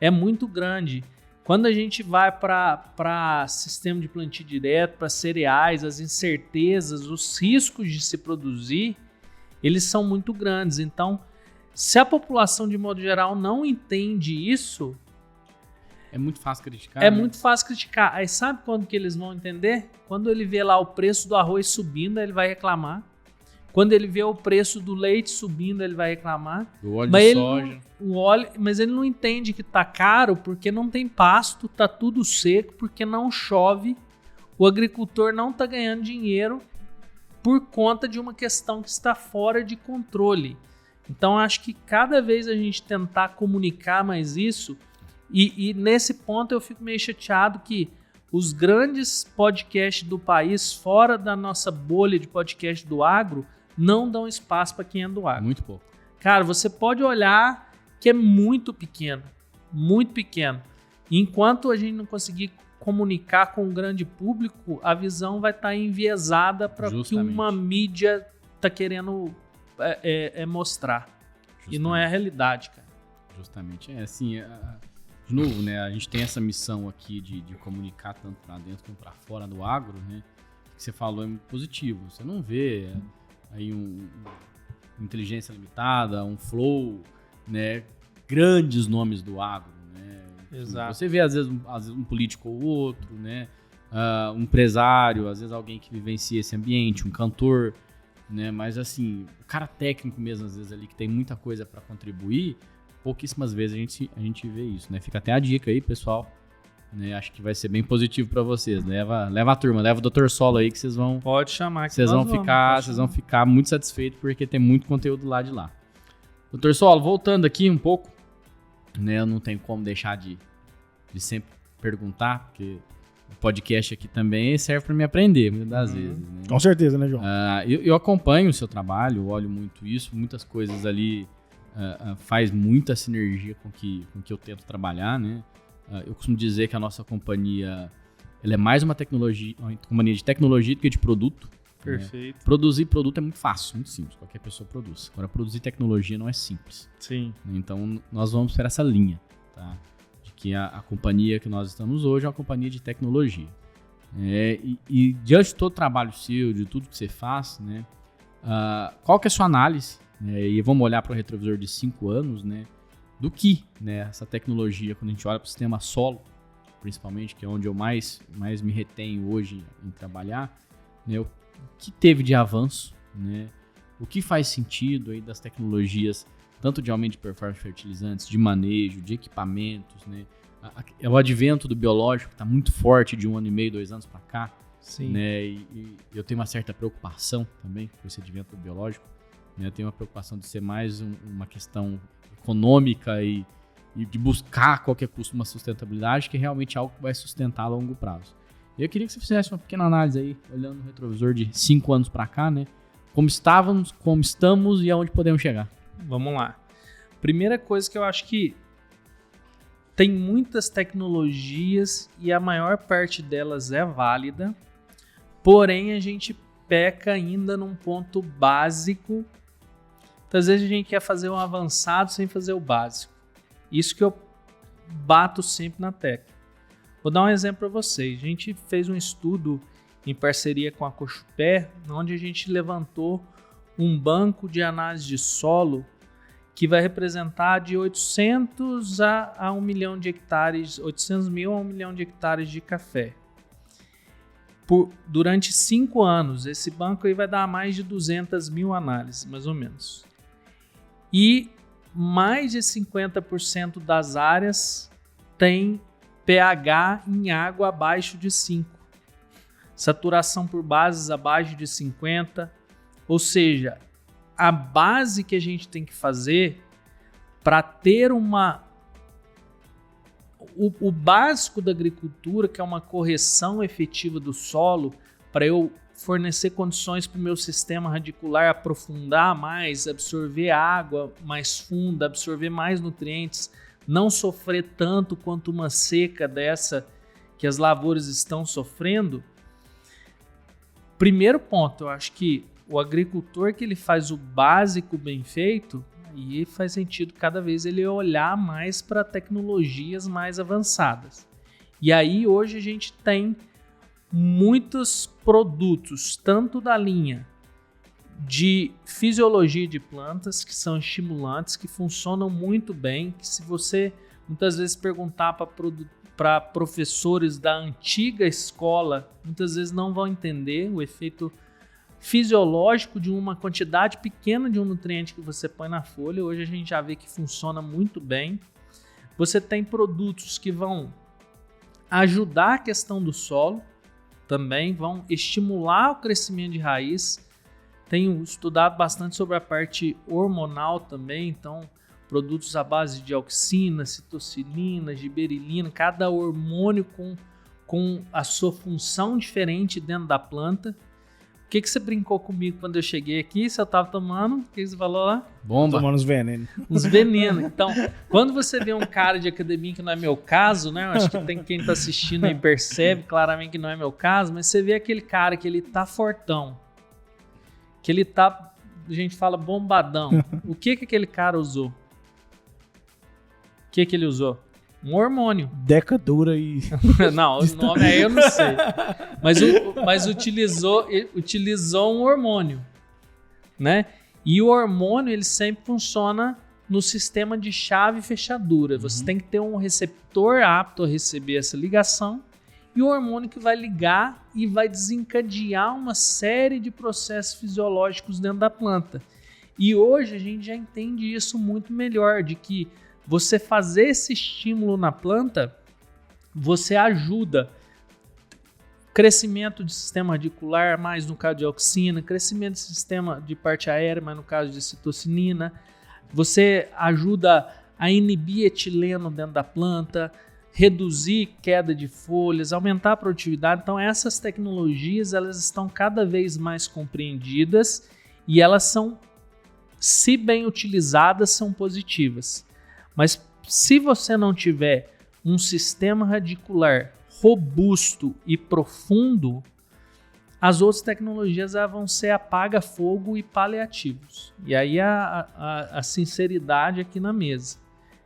C: é muito grande. Quando a gente vai para sistema de plantio direto, para cereais, as incertezas, os riscos de se produzir, eles são muito grandes. Então, se a população de modo geral não entende isso...
B: É muito fácil criticar.
C: É muito fácil criticar. Aí sabe quando que eles vão entender? Quando ele vê lá o preço do arroz subindo, ele vai reclamar. Quando ele vê o preço do leite subindo, ele vai reclamar.
B: Do óleo de soja.
C: Mas ele não entende que tá caro porque não tem pasto, tá tudo seco, porque não chove. O agricultor não tá ganhando dinheiro por conta de uma questão que está fora de controle. Então, acho que cada vez a gente tentar comunicar mais isso, e nesse ponto eu fico meio chateado que os grandes podcasts do país, fora da nossa bolha de podcast do agro, não dão espaço para quem é do agro.
B: Muito pouco.
C: Cara, você pode olhar que é muito pequeno, muito pequeno. Enquanto a gente não conseguir comunicar com o grande público, a visão vai estar enviesada para o que uma mídia está querendo mostrar. Justamente. E não é a realidade, cara.
B: Justamente. É assim, de novo, né? A gente tem essa missão aqui de comunicar tanto para dentro como para fora do agro, né? O que você falou é muito positivo. Você não vê aí inteligência limitada, um flow, né? Grandes nomes do agro, né?
C: Exato.
B: Você vê às vezes um político ou outro, né? Um empresário, às vezes alguém que vivencia esse ambiente, um cantor, né? Mas assim, o cara técnico mesmo, às vezes ali que tem muita coisa para contribuir, pouquíssimas vezes a gente vê isso, né? Fica até a dica aí, pessoal. Né? Acho que vai ser bem positivo para vocês. Leva a turma, leva o Dr. Solo aí que vocês vão...
C: Pode chamar. Que
B: vocês vão ficar muito satisfeitos porque tem muito conteúdo lá de lá. Dr. Solo, voltando aqui um pouco, né? Eu não tenho como deixar de sempre perguntar, porque o podcast aqui também serve para me aprender, muitas das vezes. Né?
A: Com certeza, né, João?
B: Eu acompanho o seu trabalho, olho muito isso, muitas coisas ali faz muita sinergia com que eu tento trabalhar, né? Eu costumo dizer que a nossa companhia ela é mais uma companhia de tecnologia do que de produto.
C: Perfeito.
B: Né? Produzir produto é muito fácil, muito simples, qualquer pessoa produz. Agora, produzir tecnologia não é simples.
C: Sim.
B: Então, nós vamos para essa linha, tá? De que a companhia que nós estamos hoje é uma companhia de tecnologia. E diante de todo o trabalho seu, de tudo que você faz, né? Qual que é a sua análise? E vamos olhar para o retrovisor de 5 anos, né? Do que, né, essa tecnologia, quando a gente olha para o sistema solo, principalmente, que é onde eu mais me retenho hoje em trabalhar, né, o que teve de avanço, né, o que faz sentido aí das tecnologias, tanto de aumento de performance de fertilizantes, de manejo, de equipamentos, né, o advento do biológico está muito forte de 1 ano e meio, 2 anos para cá.
C: Sim.
B: Né, e eu tenho uma certa preocupação também com esse advento do biológico. Né, eu tenho uma preocupação de ser mais uma questão econômica e de buscar a qualquer custo uma sustentabilidade, que é realmente algo que vai sustentar a longo prazo. E eu queria que você fizesse uma pequena análise aí, olhando no retrovisor de 5 anos para cá, né? Como estávamos, como estamos e aonde podemos chegar.
C: Vamos lá. Primeira coisa que eu acho que tem muitas tecnologias e a maior parte delas é válida, porém a gente peca ainda num ponto básico. Às vezes a gente quer fazer um avançado sem fazer o básico. Isso que eu bato sempre na tecla. Vou dar um exemplo para vocês. A gente fez um estudo em parceria com a Cochupé, onde a gente levantou um banco de análise de solo que vai representar de 800 a 1 milhão de hectares, 800 mil a 1 milhão de hectares de café. Durante 5 anos, esse banco aí vai dar mais de 200 mil análises, mais ou menos. E mais de 50% das áreas tem pH em água abaixo de 5. Saturação por bases abaixo de 50. Ou seja, a base que a gente tem que fazer para ter o básico da agricultura, que é uma correção efetiva do solo, para eu fornecer condições para o meu sistema radicular aprofundar mais, absorver água mais funda, absorver mais nutrientes, não sofrer tanto quanto uma seca dessa que as lavouras estão sofrendo. Primeiro ponto, eu acho que o agricultor que ele faz o básico bem feito, e faz sentido cada vez ele olhar mais para tecnologias mais avançadas. E aí hoje a gente tem muitos produtos, tanto da linha de fisiologia de plantas, que são estimulantes, que funcionam muito bem, que se você muitas vezes perguntar para professores da antiga escola, muitas vezes não vão entender o efeito fisiológico de uma quantidade pequena de um nutriente que você põe na folha. Hoje a gente já vê que funciona muito bem. Você tem produtos que vão ajudar a questão do solo, também vão estimular o crescimento de raiz. Tenho estudado bastante sobre a parte hormonal também, então produtos à base de auxina, citocilina, giberilina, cada hormônio com a sua função diferente dentro da planta. O que você brincou comigo quando eu cheguei aqui? Se eu tava tomando, o que você falou lá?
B: Bomba.
A: Tomando uns venenos.
C: Uns venenos. Então, quando você vê um cara de academia, que não é meu caso, né? Eu acho que tem quem tá assistindo aí percebe claramente que não é meu caso, mas você vê aquele cara que ele tá fortão, que ele tá, a gente fala bombadão. O que aquele cara usou? O que ele usou? Um hormônio.
A: Decadura e...
C: Não, o nome aí eu não sei. Mas utilizou um hormônio, né? E o hormônio, ele sempre funciona no sistema de chave e fechadura. Você tem que ter um receptor apto a receber essa ligação e o hormônio que vai ligar e vai desencadear uma série de processos fisiológicos dentro da planta. E hoje a gente já entende isso muito melhor, de que você fazer esse estímulo na planta, você ajuda crescimento de sistema radicular, mais no caso de auxina, crescimento de sistema de parte aérea, mais no caso de citocinina. Você ajuda a inibir etileno dentro da planta, reduzir queda de folhas, aumentar a produtividade. Então essas tecnologias, elas estão cada vez mais compreendidas e elas são, se bem utilizadas, são positivas. Mas se você não tiver um sistema radicular robusto e profundo, as outras tecnologias vão ser apaga-fogo e paliativos. E aí a sinceridade aqui na mesa.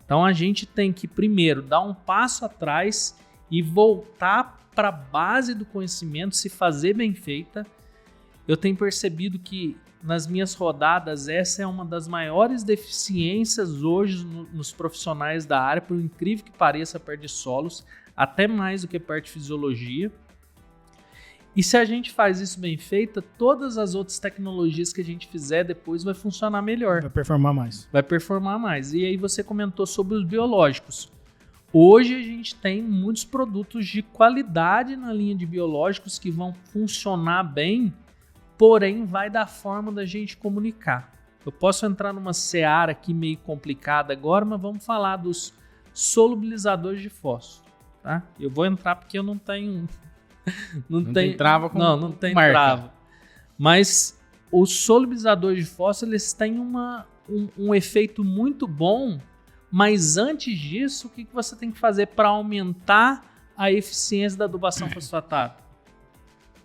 C: Então a gente tem que primeiro dar um passo atrás e voltar para a base do conhecimento, se fazer bem feita. Eu tenho percebido que nas minhas rodadas, essa é uma das maiores deficiências hoje nos profissionais da área, por incrível que pareça, a parte de solos, até mais do que a parte de fisiologia. E se a gente faz isso bem feita, todas as outras tecnologias que a gente fizer depois vai funcionar melhor.
A: Vai performar mais.
C: Vai performar mais. E aí você comentou sobre os biológicos. Hoje a gente tem muitos produtos de qualidade na linha de biológicos que vão funcionar bem, porém vai da forma da gente comunicar. Eu posso entrar numa seara aqui meio complicada agora, mas vamos falar dos solubilizadores de fósforo, tá? Eu vou entrar porque eu não tenho...
B: Não tem trava com
C: Não tem
B: marca.
C: trava. Mas os solubilizadores de fósforo, eles têm um efeito muito bom, mas antes disso, o que você tem que fazer para aumentar a eficiência da adubação fosfatada?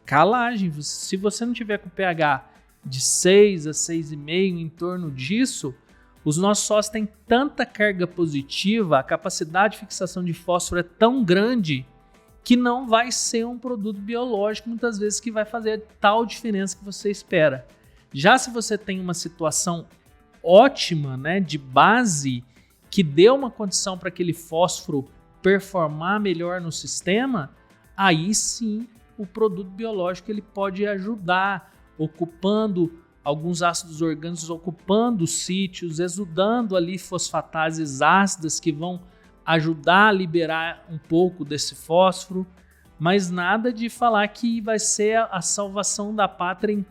C: Calagem. Se você não tiver com pH de 6 a 6,5 em torno disso, os nossos sócios têm tanta carga positiva, a capacidade de fixação de fósforo é tão grande que não vai ser um produto biológico muitas vezes que vai fazer tal diferença que você espera. Já se você tem uma situação ótima, né, de base, que dê uma condição para aquele fósforo performar melhor no sistema, aí sim o produto biológico ele pode ajudar, ocupando alguns ácidos orgânicos, ocupando sítios, exudando ali fosfatases ácidas que vão ajudar a liberar um pouco desse fósforo, mas nada de falar que vai ser a salvação da pátria em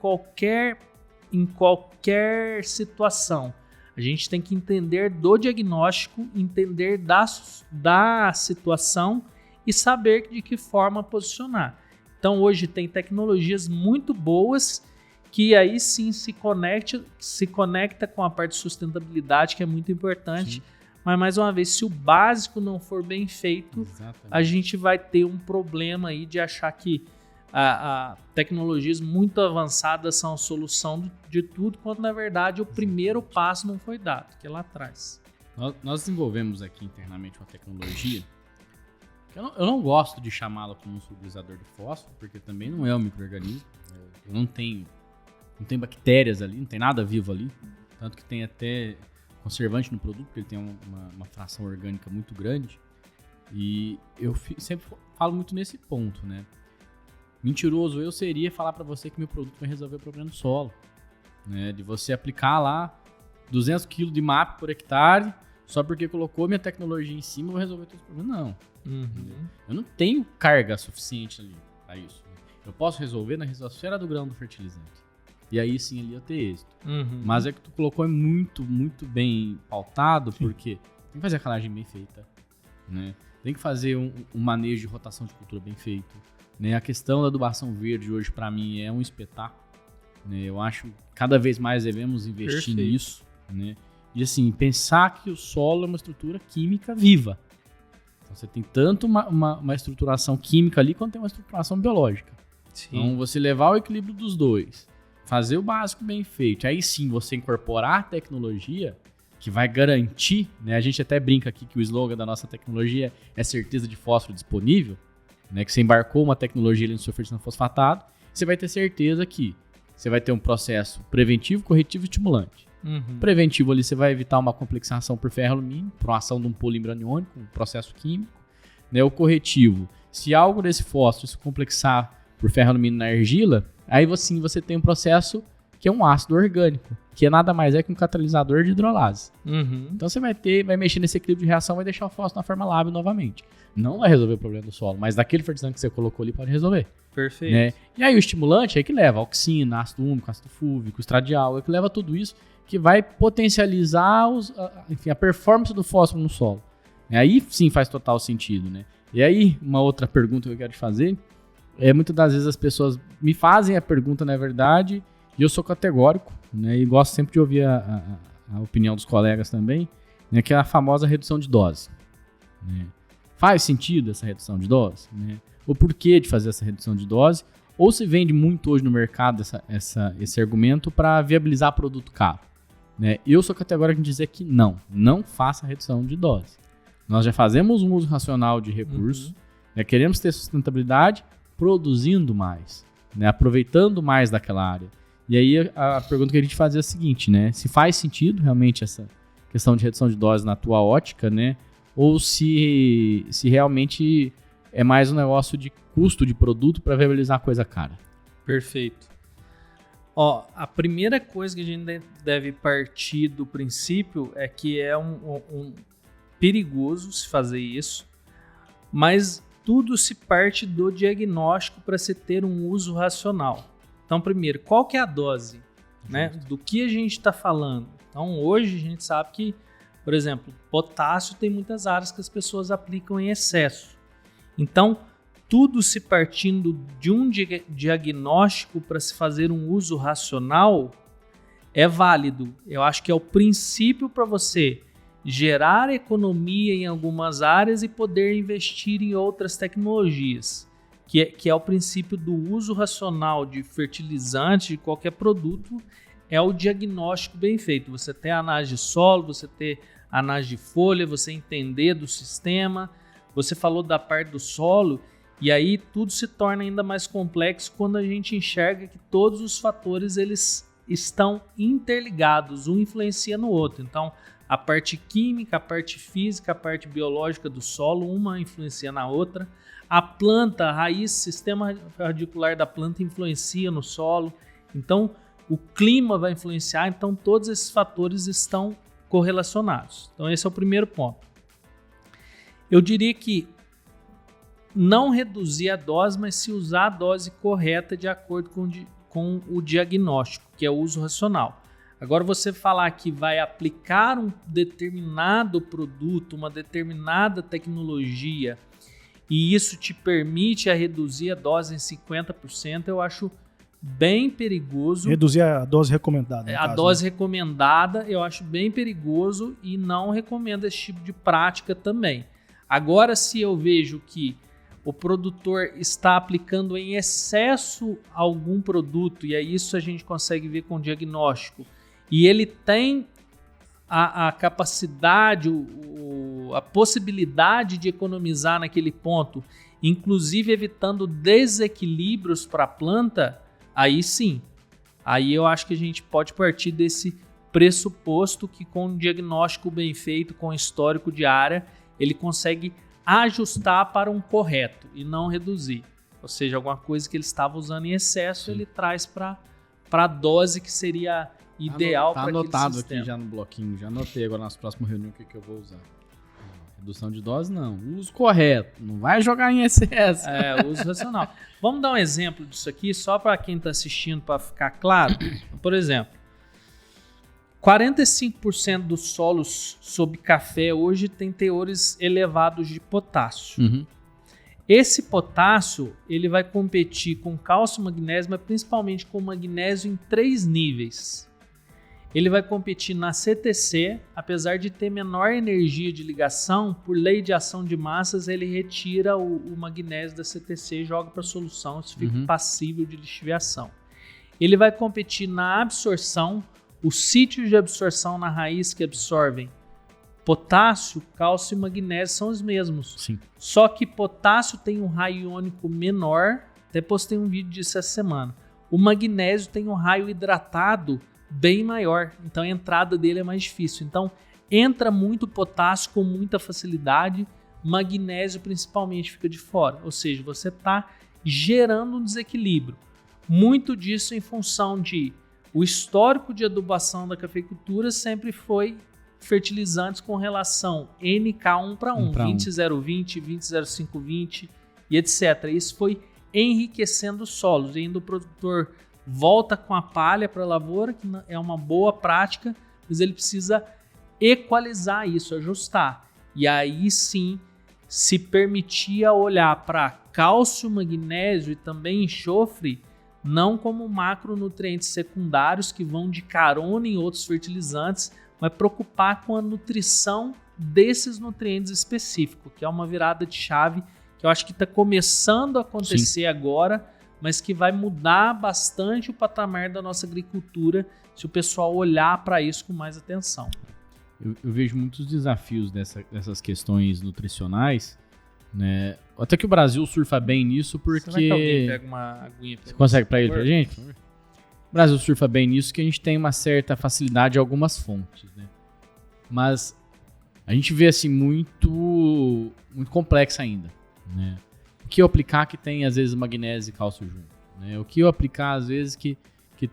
C: qualquer situação. A gente tem que entender do diagnóstico, entender da situação e saber de que forma posicionar. Então hoje tem tecnologias muito boas que aí sim se conecta com a parte de sustentabilidade, que é muito importante. Sim. Mas mais uma vez, se o básico não for bem feito, exatamente, a gente vai ter um problema aí de achar que tecnologias muito avançadas são a solução de tudo, quando na verdade o primeiro passo não foi dado, que é lá atrás.
B: Nós desenvolvemos aqui internamente uma tecnologia que eu não gosto de chamá-la como um solubilizador de fósforo, porque também não é um micro-organismo. Não tem bactérias ali, não tem nada vivo ali, tanto que tem até conservante no produto, porque ele tem uma fração orgânica muito grande. E eu sempre falo muito nesse ponto, né? Mentiroso eu seria falar para você que meu produto vai resolver o problema do solo, né? De você aplicar lá 200 kg de MAP por hectare, só porque colocou minha tecnologia em cima, eu vou resolver todos os problemas. Não. Eu não tenho carga suficiente ali para isso. Eu posso resolver na risosfera do grão do fertilizante. E aí sim ali eu ter êxito. Mas é que tu colocou é muito, muito bem pautado, porque tem que fazer a calagem bem feita, né? Tem que fazer um manejo de rotação de cultura bem feito, né? A questão da adubação verde hoje para mim é um espetáculo, né? Eu acho que cada vez mais devemos investir nisso, né? E assim, pensar que o solo é uma estrutura química viva. Então você tem tanto uma estruturação química ali, quanto tem uma estruturação biológica. Sim. Então você levar o equilíbrio dos dois, fazer o básico bem feito, aí sim você incorporar a tecnologia que vai garantir, né? A gente até brinca aqui que o slogan da nossa tecnologia é certeza de fósforo disponível, né? Que você embarcou uma tecnologia ali no seu fertilizante fosfatado, você vai ter certeza que você vai ter um processo preventivo, corretivo e estimulante. Preventivo ali você vai evitar uma complexação por ferro alumínio, por uma ação de um polímero aniônico, um processo químico, né? O corretivo, se algo desse fósforo se complexar por ferro alumínio na argila, aí você tem um processo que é um ácido orgânico, que é nada mais que um catalisador de hidrolase. Então você vai mexer nesse equilíbrio de reação, vai deixar o fósforo na forma lábil novamente. Não vai resolver o problema do solo, mas daquele fertilizante que você colocou ali pode resolver.
C: Perfeito.
B: Né? E aí o estimulante é que leva auxina, ácido úmico, ácido fúvico, estradiol, é que leva tudo isso que vai potencializar a performance do fósforo no solo. E aí sim faz total sentido, né? E aí uma outra pergunta que eu quero te fazer muitas das vezes as pessoas me fazem a pergunta, na verdade, e eu sou categórico, né? E gosto sempre de ouvir a opinião dos colegas também, né? Que é a famosa redução de dose, né? Faz sentido essa redução de dose, né? O porquê de fazer essa redução de dose? Ou se vende muito hoje no mercado esse argumento para viabilizar produto caro, né? Eu sou categórico em dizer que não faça a redução de dose. Nós já fazemos um uso racional de recursos, né? Queremos ter sustentabilidade produzindo mais, né? Aproveitando mais daquela área. E aí a pergunta que a gente faz é a seguinte, né? Se faz sentido realmente essa questão de redução de dose na tua ótica, né? Ou se realmente é mais um negócio de custo de produto para viabilizar coisa cara.
C: Perfeito. A primeira coisa que a gente deve partir do princípio é que é um perigoso se fazer isso, mas tudo se parte do diagnóstico para se ter um uso racional. Então, primeiro, qual que é a dose, né? Do que a gente está falando? Então, hoje a gente sabe que, por exemplo, potássio tem muitas áreas que as pessoas aplicam em excesso. Então, tudo se partindo de um diagnóstico para se fazer um uso racional é válido. Eu acho que é o princípio para você gerar economia em algumas áreas e poder investir em outras tecnologias, que é o princípio do uso racional de fertilizante, de qualquer produto, é o diagnóstico bem feito. Você ter análise de solo, você ter análise de folha, você entender do sistema. Você falou da parte do solo, e aí tudo se torna ainda mais complexo quando a gente enxerga que todos os fatores eles estão interligados, um influencia no outro. Então, a parte química, a parte física, a parte biológica do solo, uma influencia na outra. A planta, a raiz, sistema radicular da planta influencia no solo. Então, o clima vai influenciar. Então, todos esses fatores estão correlacionados. Então, esse é o primeiro ponto. Eu diria que não reduzir a dose, mas se usar a dose correta de acordo com o diagnóstico, que é o uso racional. Agora, você falar que vai aplicar um determinado produto, uma determinada tecnologia, e isso te permite a reduzir a dose em 50%, eu acho bem perigoso.
A: Reduzir a dose recomendada.
C: A dose recomendada eu acho bem perigoso e não recomendo esse tipo de prática também. Agora, se eu vejo que o produtor está aplicando em excesso algum produto, e aí isso a gente consegue ver com o diagnóstico, e ele tem a capacidade, a possibilidade de economizar naquele ponto, inclusive evitando desequilíbrios para a planta, aí sim. Aí eu acho que a gente pode partir desse pressuposto que com um diagnóstico bem feito, com histórico de área, ele consegue ajustar para um correto e não reduzir. Ou seja, alguma coisa que ele estava usando em excesso, ele traz para a dose que seria ideal para aquele sistema. Tá anotado aqui já no bloquinho, já anotei agora nas próximas reuniões o que eu vou usar. Redução de dose não, uso correto, não vai jogar em excesso. Uso racional. Vamos dar um exemplo disso aqui, só para quem está assistindo, para ficar claro. Por exemplo, 45% dos solos sob café hoje tem teores elevados de potássio.
B: Uhum.
C: Esse potássio ele vai competir com cálcio e magnésio, mas principalmente com magnésio em 3 níveis. Ele vai competir na CTC, apesar de ter menor energia de ligação, por lei de ação de massas, ele retira o magnésio da CTC e joga para a solução, isso fica passível de lixiviação. Ele vai competir na absorção, os sítios de absorção na raiz que absorvem potássio, cálcio e magnésio são os mesmos.
B: Sim.
C: Só que potássio tem um raio iônico menor, até postei um vídeo disso essa semana. O magnésio tem um raio hidratado bem maior, então a entrada dele é mais difícil. Então entra muito potássio com muita facilidade, magnésio principalmente fica de fora. Ou seja, você está gerando um desequilíbrio. Muito disso em função de o histórico de adubação da cafeicultura sempre foi fertilizantes com relação NK1:1, 20:020, 20:05:20 e etc. Isso foi enriquecendo os solos, e ainda o produtor volta com a palha para a lavoura, que é uma boa prática, mas ele precisa equalizar isso, ajustar. E aí sim, se permitia olhar para cálcio, magnésio e também enxofre, não como macronutrientes secundários que vão de carona em outros fertilizantes, mas preocupar com a nutrição desses nutrientes específicos, que é uma virada de chave que eu acho que está começando a acontecer agora, mas que vai mudar bastante o patamar da nossa agricultura se o pessoal olhar para isso com mais atenção.
B: Eu vejo muitos desafios dessas questões nutricionais, né? Até que o Brasil surfa bem nisso, porque...
C: Será que alguém pega uma aguinha?
B: Você consegue para ele, pra gente? O Brasil surfa bem nisso, que a gente tem uma certa facilidade em algumas fontes, né? Mas a gente vê assim muito complexo ainda, né? O que eu aplicar que tem, às vezes, magnésio e cálcio junto, né? O que eu aplicar, às vezes, que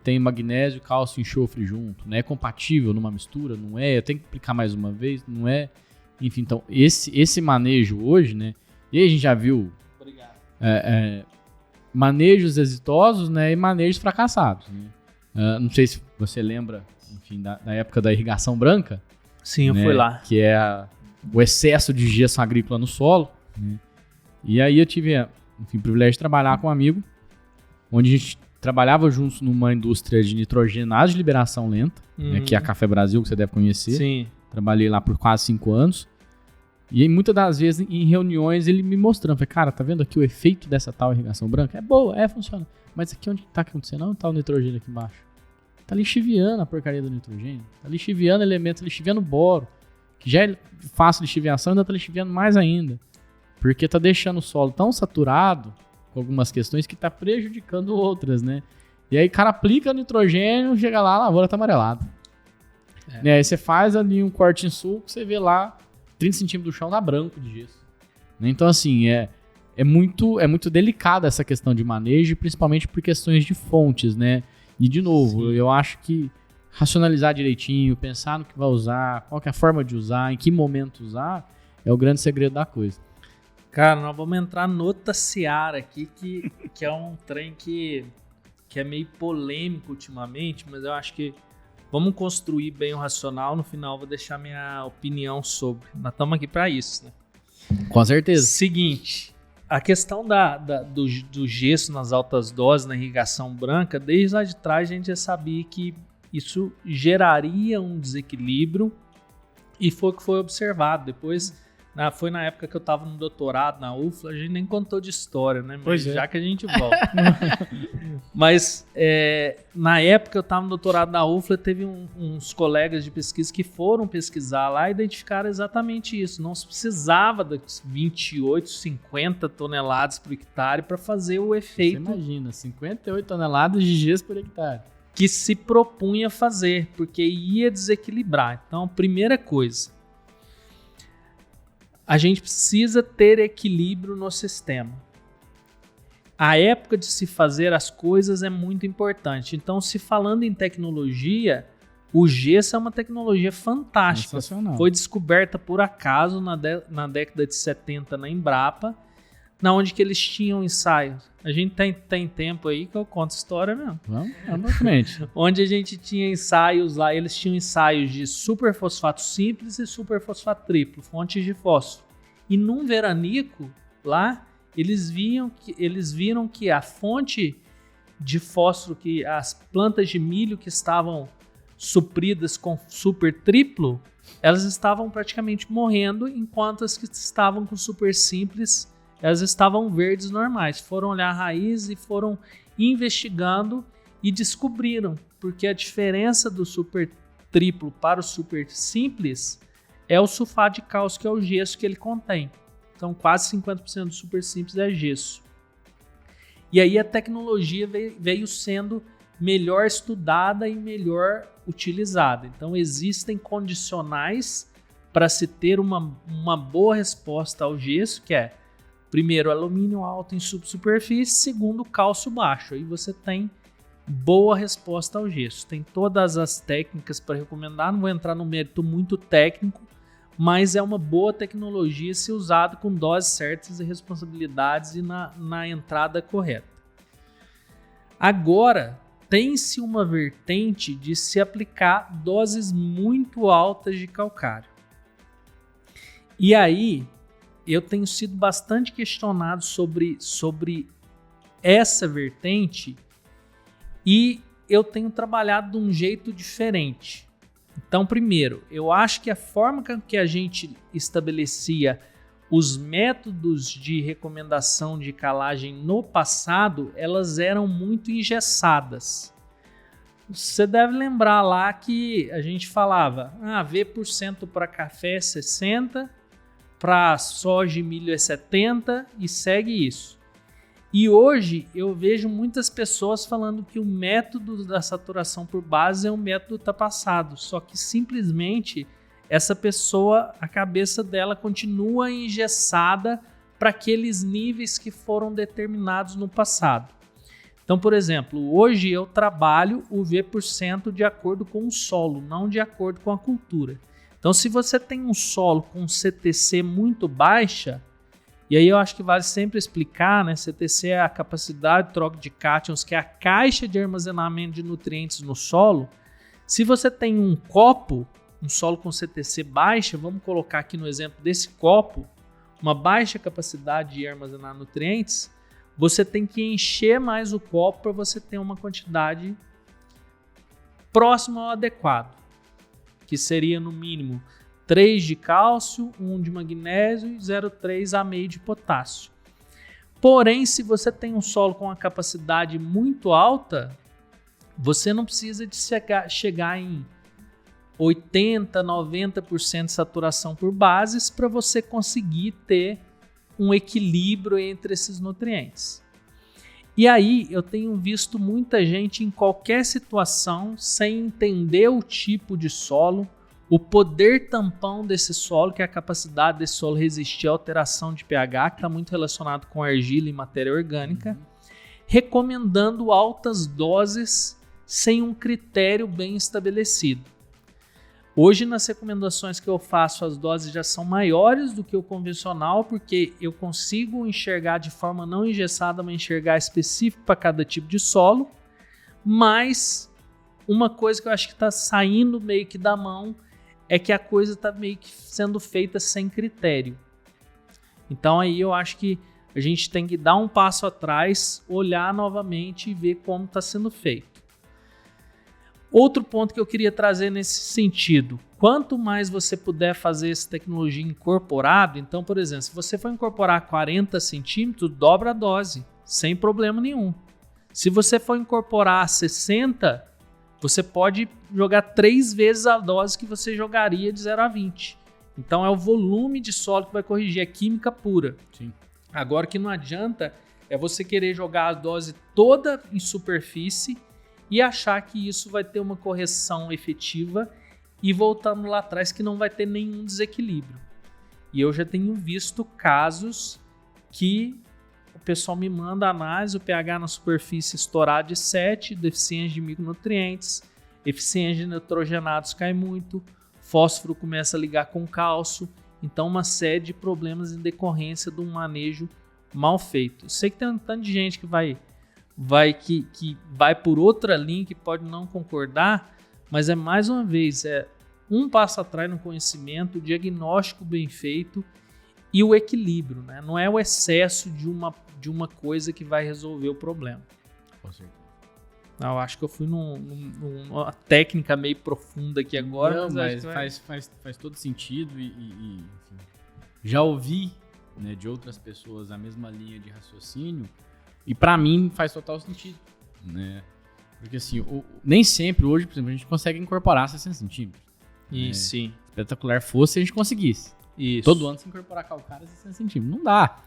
B: tem magnésio, cálcio e enxofre junto, né? É compatível numa mistura? Não é? Eu tenho que aplicar mais uma vez? Não é? Enfim, então, esse manejo hoje, né? E aí a gente já viu manejos exitosos, né? E manejos fracassados, né? Não sei se você lembra, enfim, da época da irrigação branca.
C: Sim, eu fui lá.
B: Que é o excesso de injeção agrícola no solo, né? E aí eu tive, enfim, o privilégio de trabalhar com um amigo, onde a gente trabalhava juntos numa indústria de nitrogenado de liberação lenta, né, que é a Café Brasil, que você deve conhecer.
C: Sim.
B: Trabalhei lá por quase 5 anos. E aí, muitas das vezes, em reuniões, ele me mostrando, falei, cara, tá vendo aqui o efeito dessa tal irrigação branca? É boa, funciona. Mas aqui onde tá acontecendo, não tá o nitrogênio aqui embaixo. Tá lixiviando a porcaria do nitrogênio. Tá lixiviando elementos, lixiviando boro, que já é fácil lixiviação, ainda tá lixiviando mais ainda. Porque tá deixando o solo tão saturado com algumas questões que tá prejudicando outras, né? E aí o cara aplica nitrogênio, chega lá, a lavoura tá amarelada. Né? Aí você faz ali um corte em sulco, você vê lá 30 centímetros do chão dá branco de gesso. Então assim, é muito delicada essa questão de manejo, principalmente por questões de fontes, né? E de novo, eu acho que racionalizar direitinho, pensar no que vai usar, qual que é a forma de usar, em que momento usar, É o grande segredo da coisa.
C: Cara, nós vamos entrar noutra seara aqui, que é um trem que é meio polêmico ultimamente, mas eu acho que vamos construir bem o racional. No final, vou deixar minha opinião sobre. Nós estamos aqui para isso, né?
B: Com certeza.
C: Seguinte, a questão do gesso nas altas doses, na irrigação branca, desde lá de trás a gente já sabia que isso geraria um desequilíbrio e foi o que foi observado. Depois, foi na época que eu estava no doutorado na UFLA, a gente nem contou de história, né? Mas já que a gente volta. Mas na época eu estava no doutorado na UFLA, teve uns colegas de pesquisa que foram pesquisar lá e identificaram exatamente isso. Não se precisava de 28, 50 toneladas por hectare para fazer o efeito.
B: Você imagina, 58 toneladas de gesso por hectare.
C: Que se propunha fazer, porque ia desequilibrar. Então, primeira coisa, a gente precisa ter equilíbrio no sistema. A época de se fazer as coisas é muito importante. Então, se falando em tecnologia, o gesso é uma tecnologia fantástica. Foi descoberta por acaso na década de 70 na Embrapa, na onde que eles tinham ensaios. A gente tem tempo aí que eu conto história mesmo.
B: Vamos frente.
C: Onde a gente tinha ensaios lá, eles tinham ensaios de superfosfato simples e superfosfato triplo, fontes de fósforo. E num veranico lá, eles viram que a fonte de fósforo, que as plantas de milho que estavam supridas com super triplo, elas estavam praticamente morrendo, enquanto as que estavam com super simples, elas estavam verdes normais. Foram olhar a raiz e foram investigando e descobriram, porque a diferença do super triplo para o super simples é o sulfato de cálcio, que é o gesso que ele contém. Então, quase 50% do super simples é gesso. E aí a tecnologia veio sendo melhor estudada e melhor utilizada. Então, existem condicionais para se ter uma boa resposta ao gesso, que é, primeiro, alumínio alto em subsuperfície, segundo, cálcio baixo. Aí você tem boa resposta ao gesso. Tem todas as técnicas para recomendar, não vou entrar no mérito muito técnico, mas é uma boa tecnologia se usada com doses certas e responsabilidades e na entrada correta. Agora, tem-se uma vertente de se aplicar doses muito altas de calcário. E aí, eu tenho sido bastante questionado sobre essa vertente e eu tenho trabalhado de um jeito diferente. Então, primeiro, eu acho que a forma que a gente estabelecia os métodos de recomendação de calagem no passado, elas eram muito engessadas. Você deve lembrar lá que a gente falava, V% para café é 60%, para soja e milho é 70% e segue isso. E hoje eu vejo muitas pessoas falando que o método da saturação por base é um método ultrapassado, só que simplesmente essa pessoa, a cabeça dela continua engessada para aqueles níveis que foram determinados no passado. Então, por exemplo, hoje eu trabalho o V% de acordo com o solo, não de acordo com a cultura. Então, se você tem um solo com CTC muito baixa, e aí eu acho que vale sempre explicar, né? CTC é a capacidade de troca de cátions, que é a caixa de armazenamento de nutrientes no solo. Se você tem um copo, um solo com CTC baixa, vamos colocar aqui no exemplo desse copo, uma baixa capacidade de armazenar nutrientes, você tem que encher mais o copo para você ter uma quantidade próxima ao adequado, que seria no mínimo 3 de cálcio, 1 de magnésio e 0,3 a meio de potássio. Porém, se você tem um solo com uma capacidade muito alta, você não precisa de chegar em 80%, 90% de saturação por bases para você conseguir ter um equilíbrio entre esses nutrientes. E aí eu tenho visto muita gente em qualquer situação, sem entender o tipo de solo, o poder tampão desse solo, que é a capacidade desse solo resistir à alteração de pH, que está muito relacionado com argila e matéria orgânica, recomendando altas doses sem um critério bem estabelecido. Hoje, nas recomendações que eu faço, as doses já são maiores do que o convencional, porque eu consigo enxergar de forma não engessada, mas enxergar específico para cada tipo de solo. Mas uma coisa que eu acho que está saindo meio que da mão é que a coisa está meio que sendo feita sem critério. Então aí eu acho que a gente tem que dar um passo atrás, olhar novamente e ver como está sendo feito. Outro ponto que eu queria trazer nesse sentido, quanto mais você puder fazer essa tecnologia incorporada, então, por exemplo, se você for incorporar 40 centímetros, dobra a dose, sem problema nenhum. Se você for incorporar 60, você pode jogar 3 vezes a dose que você jogaria de 0 a 20. Então é o volume de solo que vai corrigir, é química pura.
B: Sim.
C: Agora, o que não adianta é você querer jogar a dose toda em superfície e achar que isso vai ter uma correção efetiva e voltando lá atrás que não vai ter nenhum desequilíbrio. E eu já tenho visto casos que o pessoal me manda análise, o pH na superfície estourar de 7, deficiência de micronutrientes, eficiência de nitrogenados cai muito, fósforo começa a ligar com cálcio, então uma série de problemas em decorrência de um manejo mal feito. Eu sei que tem um tanto de gente que vai por outra linha, que pode não concordar, mas é mais uma vez, é um passo atrás no conhecimento, o diagnóstico bem feito e o equilíbrio, né? Não é o excesso de uma coisa que vai resolver o problema.
B: Com certeza.
C: Eu acho que eu fui numa técnica meio profunda aqui agora.
B: Não, mas faz todo sentido e enfim, já ouvi, né, de outras pessoas a mesma linha de raciocínio e pra mim faz total sentido, né? Porque assim, nem sempre hoje, por exemplo, a gente consegue incorporar 60 centímetros.
C: Isso, sim.
B: Espetacular fosse se a gente conseguisse.
C: Isso.
B: Todo ano se incorporar calcário a 60 centímetros. Não dá.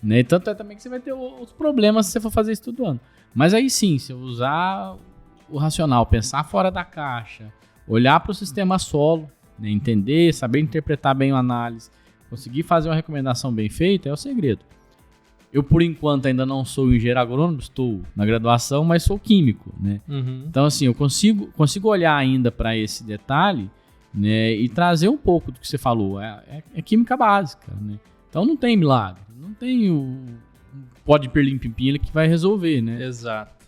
B: Né? Tanto é também que você vai ter outros problemas se você for fazer isso todo ano. Mas aí sim, se eu usar o racional, pensar fora da caixa, olhar para o sistema solo, né? Entender, saber interpretar bem a análise, conseguir fazer uma recomendação bem feita, é o segredo. Eu, por enquanto, ainda não sou engenheiro agrônomo, estou na graduação, mas sou químico, né?
C: Uhum.
B: Então, assim, eu consigo olhar ainda para esse detalhe, né, e trazer um pouco do que você falou. É química básica, né? Então não tem milagre, não tem o pó de perlim-pimpim que vai resolver, né?
C: Exato.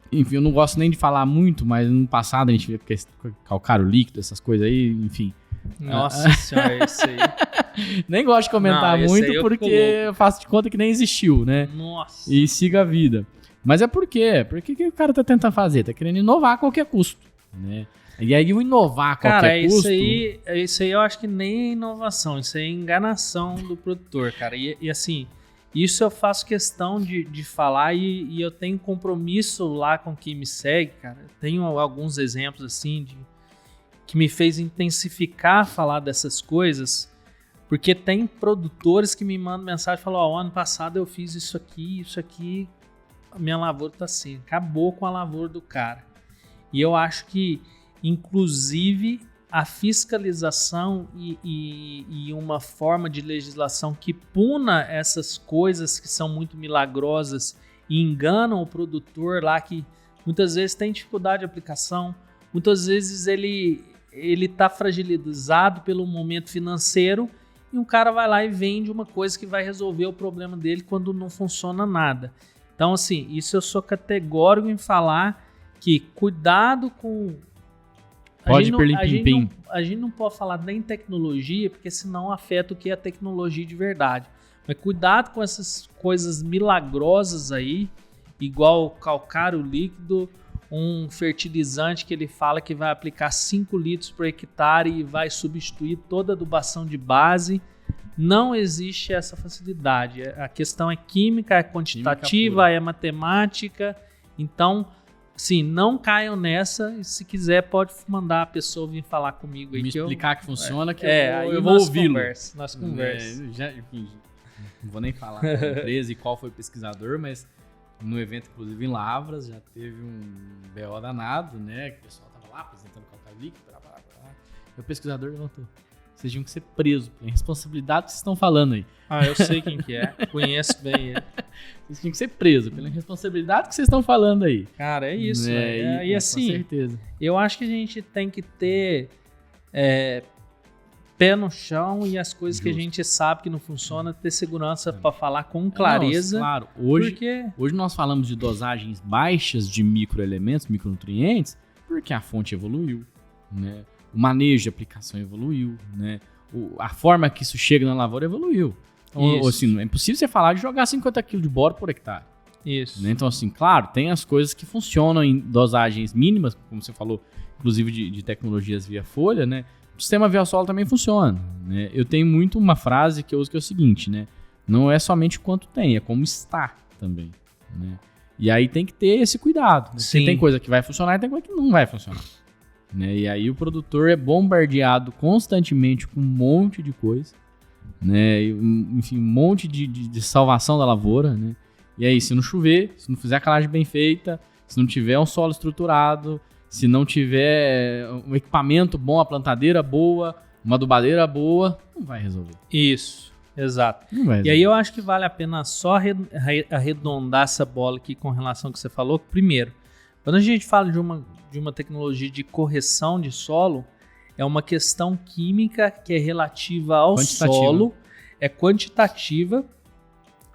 B: Enfim, eu não gosto nem de falar muito, mas no passado a gente vê calcário líquido, essas coisas aí, enfim.
C: Nossa senhora, isso aí.
B: Nem gosto de comentar muito porque eu faço de conta que nem existiu, né?
C: Nossa.
B: E siga a vida. Mas é por quê? Porque que o cara tá tentando fazer? Tá querendo inovar a qualquer custo, né? E aí o inovar a qualquer custo...
C: Cara, isso aí eu acho que nem é inovação, isso aí é enganação do produtor, cara. E assim, isso eu faço questão de falar e eu tenho compromisso lá com quem me segue, cara. Eu tenho alguns exemplos assim que me fez intensificar falar dessas coisas, porque tem produtores que me mandam mensagem e falam, ano passado eu fiz isso aqui, a minha lavoura tá assim, acabou com a lavoura do cara. E eu acho que inclusive a fiscalização e uma forma de legislação que puna essas coisas que são muito milagrosas e enganam o produtor lá, que muitas vezes tem dificuldade de aplicação, muitas vezes ele está fragilizado pelo momento financeiro e um cara vai lá e vende uma coisa que vai resolver o problema dele quando não funciona nada. Então, assim, isso eu sou categórico em falar que cuidado com... A gente não pode falar nem tecnologia, porque senão afeta o que é a tecnologia de verdade. Mas cuidado com essas coisas milagrosas aí, igual calcário líquido, um fertilizante que ele fala que vai aplicar 5 litros por hectare e vai substituir toda a adubação de base. Não existe essa facilidade. A questão é química, é quantitativa, é matemática. Então... sim, não caiam nessa e se quiser pode mandar a pessoa vir falar comigo aí.
B: Me explicar que funciona, que
C: eu vou ouvi-lo. Nós conversamos.
B: Não vou nem falar da empresa e qual foi o pesquisador, mas no evento, inclusive em Lavras, já teve um BO danado, né? Que o pessoal tava lá apresentando calcário líquido, e o pesquisador levantou. Vocês tinham que ser presos pela responsabilidade que vocês estão falando aí.
C: Eu sei quem que é. Conheço bem ele.
B: Vocês tinham que ser presos pela responsabilidade que vocês estão falando aí.
C: Cara, é isso.
B: E assim, com certeza.
C: Eu acho que a gente tem que ter pé no chão e as coisas que a gente sabe que não funciona, ter segurança para falar com clareza.
B: Claro, hoje nós falamos de dosagens baixas de microelementos, micronutrientes, porque a fonte evoluiu, né? O manejo de aplicação evoluiu, né? A forma que isso chega na lavoura evoluiu. Ou, assim, é impossível você falar de jogar 50 kg de boro por hectare.
C: Isso.
B: Né? Então, assim, claro, tem as coisas que funcionam em dosagens mínimas, como você falou, inclusive de tecnologias via folha, né? O sistema via solo também funciona, né? Eu tenho muito uma frase que eu uso que é o seguinte, né? Não é somente quanto tem, é como está também, né? E aí tem que ter esse cuidado. Né? Porque tem coisa que vai funcionar e tem coisa que não vai funcionar. Né? E aí o produtor é bombardeado constantemente com um monte de coisa, né? Enfim, um monte de salvação da lavoura, né? E aí, se não chover, se não fizer a calagem bem feita, se não tiver um solo estruturado, se não tiver um equipamento bom, a plantadeira boa, uma adubadeira boa, não vai resolver.
C: Isso, exato.
B: Não vai resolver.
C: E aí eu acho que vale a pena só arredondar essa bola aqui com relação ao que você falou. Primeiro, quando a gente fala de uma tecnologia de correção de solo, é uma questão química que é relativa ao solo, é quantitativa,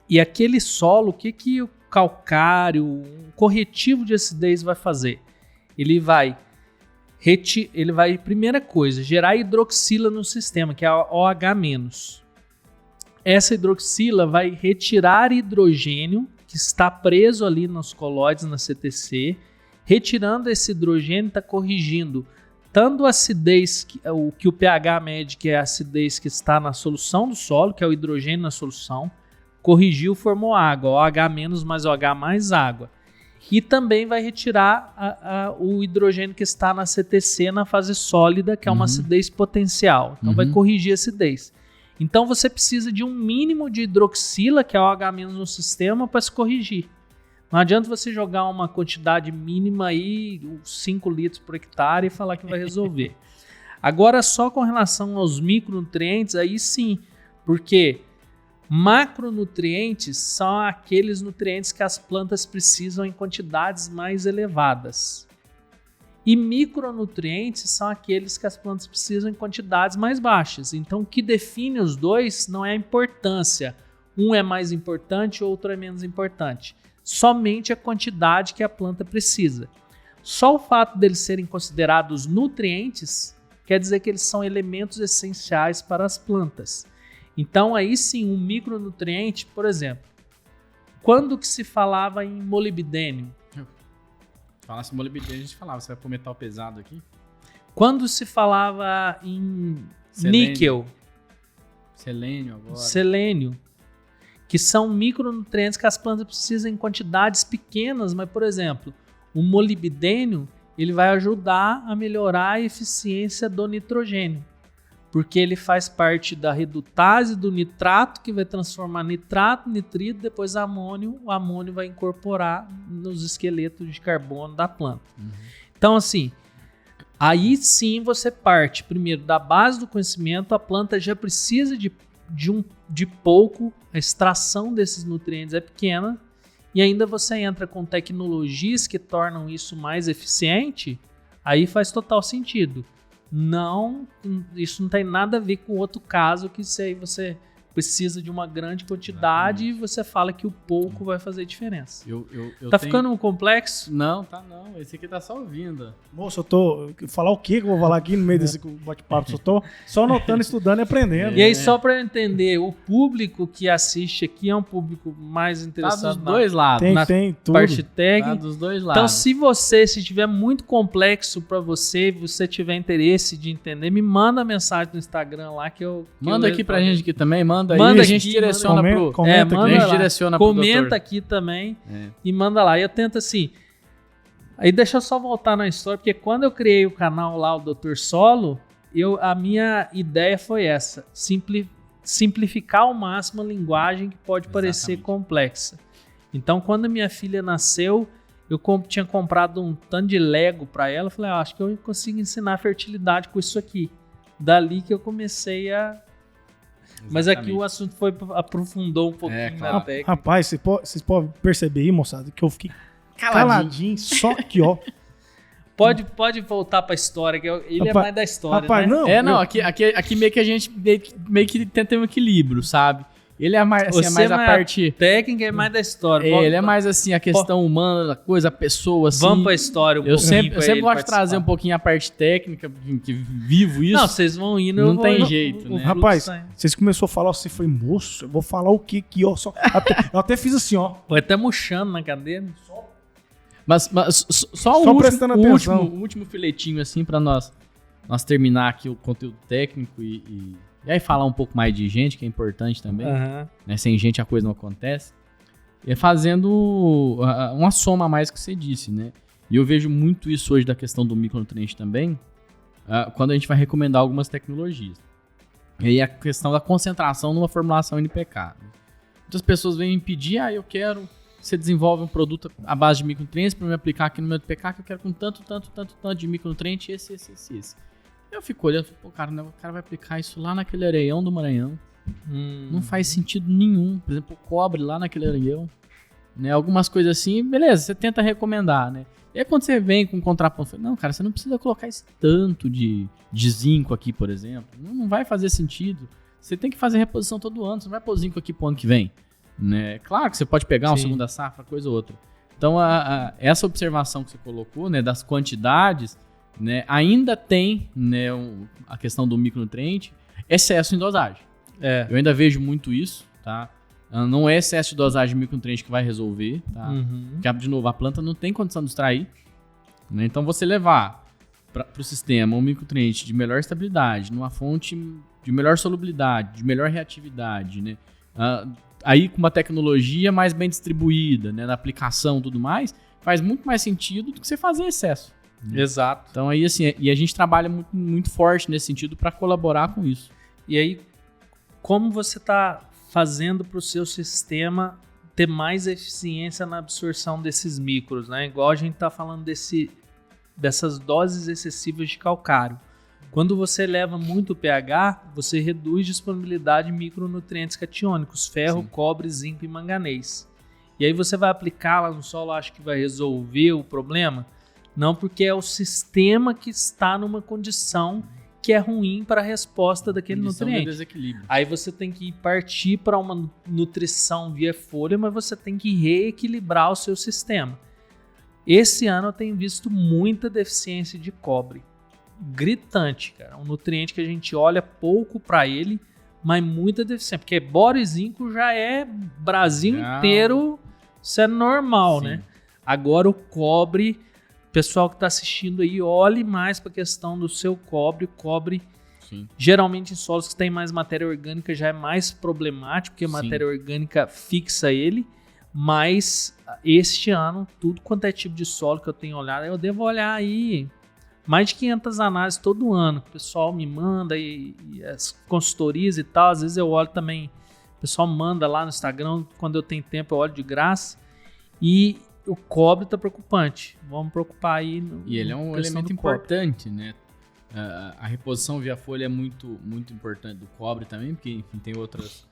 C: e aquele solo, o que o calcário, um corretivo de acidez vai fazer? Ele vai, primeira coisa, gerar hidroxila no sistema, que é a OH-. Essa hidroxila vai retirar hidrogênio que está preso ali nos colóides, na CTC. Retirando esse hidrogênio, está corrigindo tanto a acidez, que o pH mede, que é a acidez que está na solução do solo, que é o hidrogênio na solução. Corrigiu, formou água, OH- mais OH mais água. E também vai retirar o hidrogênio que está na CTC, na fase sólida, que é uma acidez potencial. Então vai corrigir a acidez. Então você precisa de um mínimo de hidroxila, que é OH- no sistema, para se corrigir. Não adianta você jogar uma quantidade mínima aí, 5 litros por hectare, e falar que vai resolver. Agora, só com relação aos micronutrientes, aí sim, porque macronutrientes são aqueles nutrientes que as plantas precisam em quantidades mais elevadas. E micronutrientes são aqueles que as plantas precisam em quantidades mais baixas. Então, o que define os dois não é a importância. Um é mais importante, outro é menos importante. Somente a quantidade que a planta precisa. Só o fato deles serem considerados nutrientes quer dizer que eles são elementos essenciais para as plantas. Então, aí sim, um micronutriente, por exemplo, quando que se falava em molibdênio?
B: Falasse molibdênio, a gente falava, você vai pôr metal pesado aqui?
C: Quando se falava em níquel?
B: Selênio agora.
C: Selênio. Que são micronutrientes que as plantas precisam em quantidades pequenas, mas, por exemplo, o molibdênio, ele vai ajudar a melhorar a eficiência do nitrogênio. Porque ele faz parte da redutase do nitrato, que vai transformar nitrato, nitrito, depois amônio. O amônio vai incorporar nos esqueletos de carbono da planta. Então, assim, aí sim você parte, primeiro, da base do conhecimento. A planta já precisa de pouco, a extração desses nutrientes é pequena. E ainda você entra com tecnologias que tornam isso mais eficiente, aí faz total sentido. Não, isso não tem nada a ver com outro caso que aí você precisa de uma grande quantidade e você fala que o pouco vai fazer diferença. Ficando um complexo?
B: Não, tá não. Esse aqui tá só ouvindo.
A: Moço, eu tô... Falar o quê que eu vou falar aqui no meio desse bate-papo? Eu tô só anotando, estudando e aprendendo.
C: E aí, só para eu entender, o público que assiste aqui é um público mais interessado...
B: Tá dos dois lados.
A: Tem tudo.
C: Parte técnica.
B: Tá dos dois lados.
C: Então, se tiver muito complexo para você tiver interesse de entender, me manda mensagem no Instagram lá que eu...
B: Manda aqui pra gente aqui também, manda aí.
C: Manda
B: a gente
C: aqui,
B: direciona pro...
A: Comenta
B: a gente direciona pro doutor.
C: Comenta aqui também e manda lá. Eu tento assim... Aí deixa eu só voltar na história, porque quando eu criei o canal lá, o Dr. Solo, a minha ideia foi essa. Simplificar ao máximo a linguagem que pode parecer complexa. Então, quando minha filha nasceu, eu tinha comprado um tanto de Lego para ela. Eu falei, acho que eu consigo ensinar fertilidade com isso aqui. Dali que eu comecei a... Mas aqui o assunto aprofundou um pouquinho na técnica.
A: Rapaz, vocês podem perceber aí, moçada, que eu fiquei caladinho, só que ó.
C: Pode voltar pra história, que ele é mais da história,
A: rapaz,
C: né?
A: não.
B: Aqui meio que a gente meio que tenta um equilíbrio, sabe? Ele é mais, assim,
C: Você
B: é mais a parte
C: técnica, é mais da história.
B: Ele é mais assim, a questão humana, a coisa, a pessoa, assim.
C: Vamos pra história
B: Eu sempre gosto de trazer um pouquinho a parte técnica, que vivo isso.
C: Não, vocês vão indo,
B: não tem jeito, né?
A: Rapaz, vocês começaram a falar, você foi, moço, eu vou falar o quê aqui, ó. Eu até fiz assim, ó.
C: Foi até murchando na cadeira.
B: Mas só
A: prestando atenção.
B: O último filetinho, assim, pra nós terminar aqui o conteúdo técnico e aí falar um pouco mais de gente, que é importante também. Né? Sem gente a coisa não acontece. E fazendo uma soma a mais que você disse, né? E eu vejo muito isso hoje da questão do micronutriente também, quando a gente vai recomendar algumas tecnologias. E aí a questão da concentração numa formulação NPK. Né? Muitas pessoas vêm me pedir, eu quero... Você desenvolve um produto à base de micronutrientes para me aplicar aqui no meu NPK, que eu quero com tanto de micronutriente, esse. Eu fico olhando, o cara vai aplicar isso lá naquele areião do Maranhão. Não faz sentido nenhum. Por exemplo, o cobre lá naquele areião. Né? Algumas coisas assim, beleza, você tenta recomendar, né? E aí quando você vem com um contraponto, não, cara, você não precisa colocar esse tanto de zinco aqui, por exemplo. Não vai fazer sentido. Você tem que fazer reposição todo ano, você não vai pôr zinco aqui pro ano que vem. Né? Claro que você pode pegar uma segunda safra, coisa ou outra. Então, essa observação que você colocou, né, das quantidades, né, ainda tem, né, a questão do micronutriente, excesso em dosagem. Eu ainda vejo muito isso, tá? Não é excesso de dosagem de micronutriente que vai resolver, tá? Porque, de novo, a planta não tem condição de extrair. Né? Então, você levar para o sistema um micronutriente de melhor estabilidade, numa fonte de melhor solubilidade, de melhor reatividade, né? Aí com uma tecnologia mais bem distribuída, né, na aplicação e tudo mais, faz muito mais sentido do que você fazer excesso.
C: Exato.
B: Então aí assim, e a gente trabalha muito, muito forte nesse sentido para colaborar com isso.
C: E aí, como você está fazendo para o seu sistema ter mais eficiência na absorção desses micros, né? Igual a gente está falando dessas doses excessivas de calcário. Quando você eleva muito o pH, você reduz a disponibilidade de micronutrientes catiônicos, ferro, cobre, zinco e manganês. E aí você vai aplicar lá no solo, acha que vai resolver o problema? Não, porque é o sistema que está numa condição que é ruim para a resposta daquele nutriente.
B: Desequilíbrio.
C: Aí você tem que partir para uma nutrição via folha, mas você tem que reequilibrar o seu sistema. Esse ano eu tenho visto muita deficiência de cobre. Gritante, cara. Um nutriente que a gente olha pouco para ele, mas muita deficiência. Porque boro e zinco já é Brasil inteiro, isso é normal, né? Agora o cobre, pessoal que está assistindo aí, olhe mais para a questão do seu cobre. O cobre, geralmente em solos que tem mais matéria orgânica já é mais problemático, porque a matéria orgânica fixa ele. Mas este ano, tudo quanto é tipo de solo que eu tenho olhado, eu devo olhar aí mais de 500 análises todo ano. O pessoal me manda e as consultorias e tal. Às vezes eu olho também, o pessoal manda lá no Instagram. Quando eu tenho tempo eu olho de graça. E o cobre tá preocupante. Vamos preocupar aí.
B: E ele é um elemento importante, né? A reposição via folha é muito, muito importante do cobre também, porque enfim, tem outros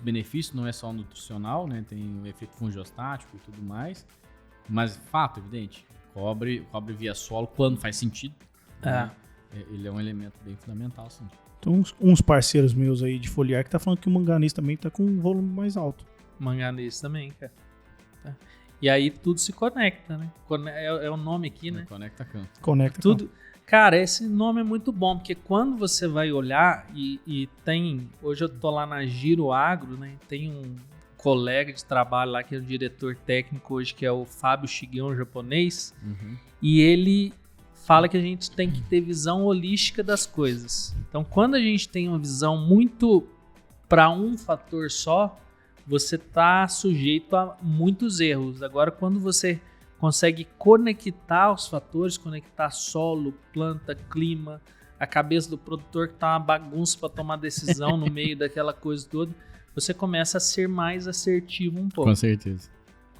B: benefícios, não é só nutricional, né? Tem o efeito fungiostático e tudo mais. Mas fato, evidente, cobre via solo, quando faz sentido, né? Ele é um elemento bem fundamental, sim.
A: Então, uns parceiros meus aí de foliar que tá falando que o manganês também tá com um volume mais alto.
C: Manganês também, cara. Tá. E aí tudo se conecta, né? É o nome aqui, né?
B: Conecta campo.
A: Conecta
C: tudo. Cara, esse nome é muito bom, porque quando você vai olhar e tem... Hoje eu tô lá na Giro Agro, né? Tem um colega de trabalho lá, que é o diretor técnico hoje, que é o Fábio Shigeon, japonês. E ele fala que a gente tem que ter visão holística das coisas. Então, quando a gente tem uma visão muito para um fator só, você tá sujeito a muitos erros. Agora, quando você consegue conectar os fatores, conectar solo, planta, clima, a cabeça do produtor que tá uma bagunça para tomar decisão no meio daquela coisa toda, você começa a ser mais assertivo um pouco.
B: Com certeza.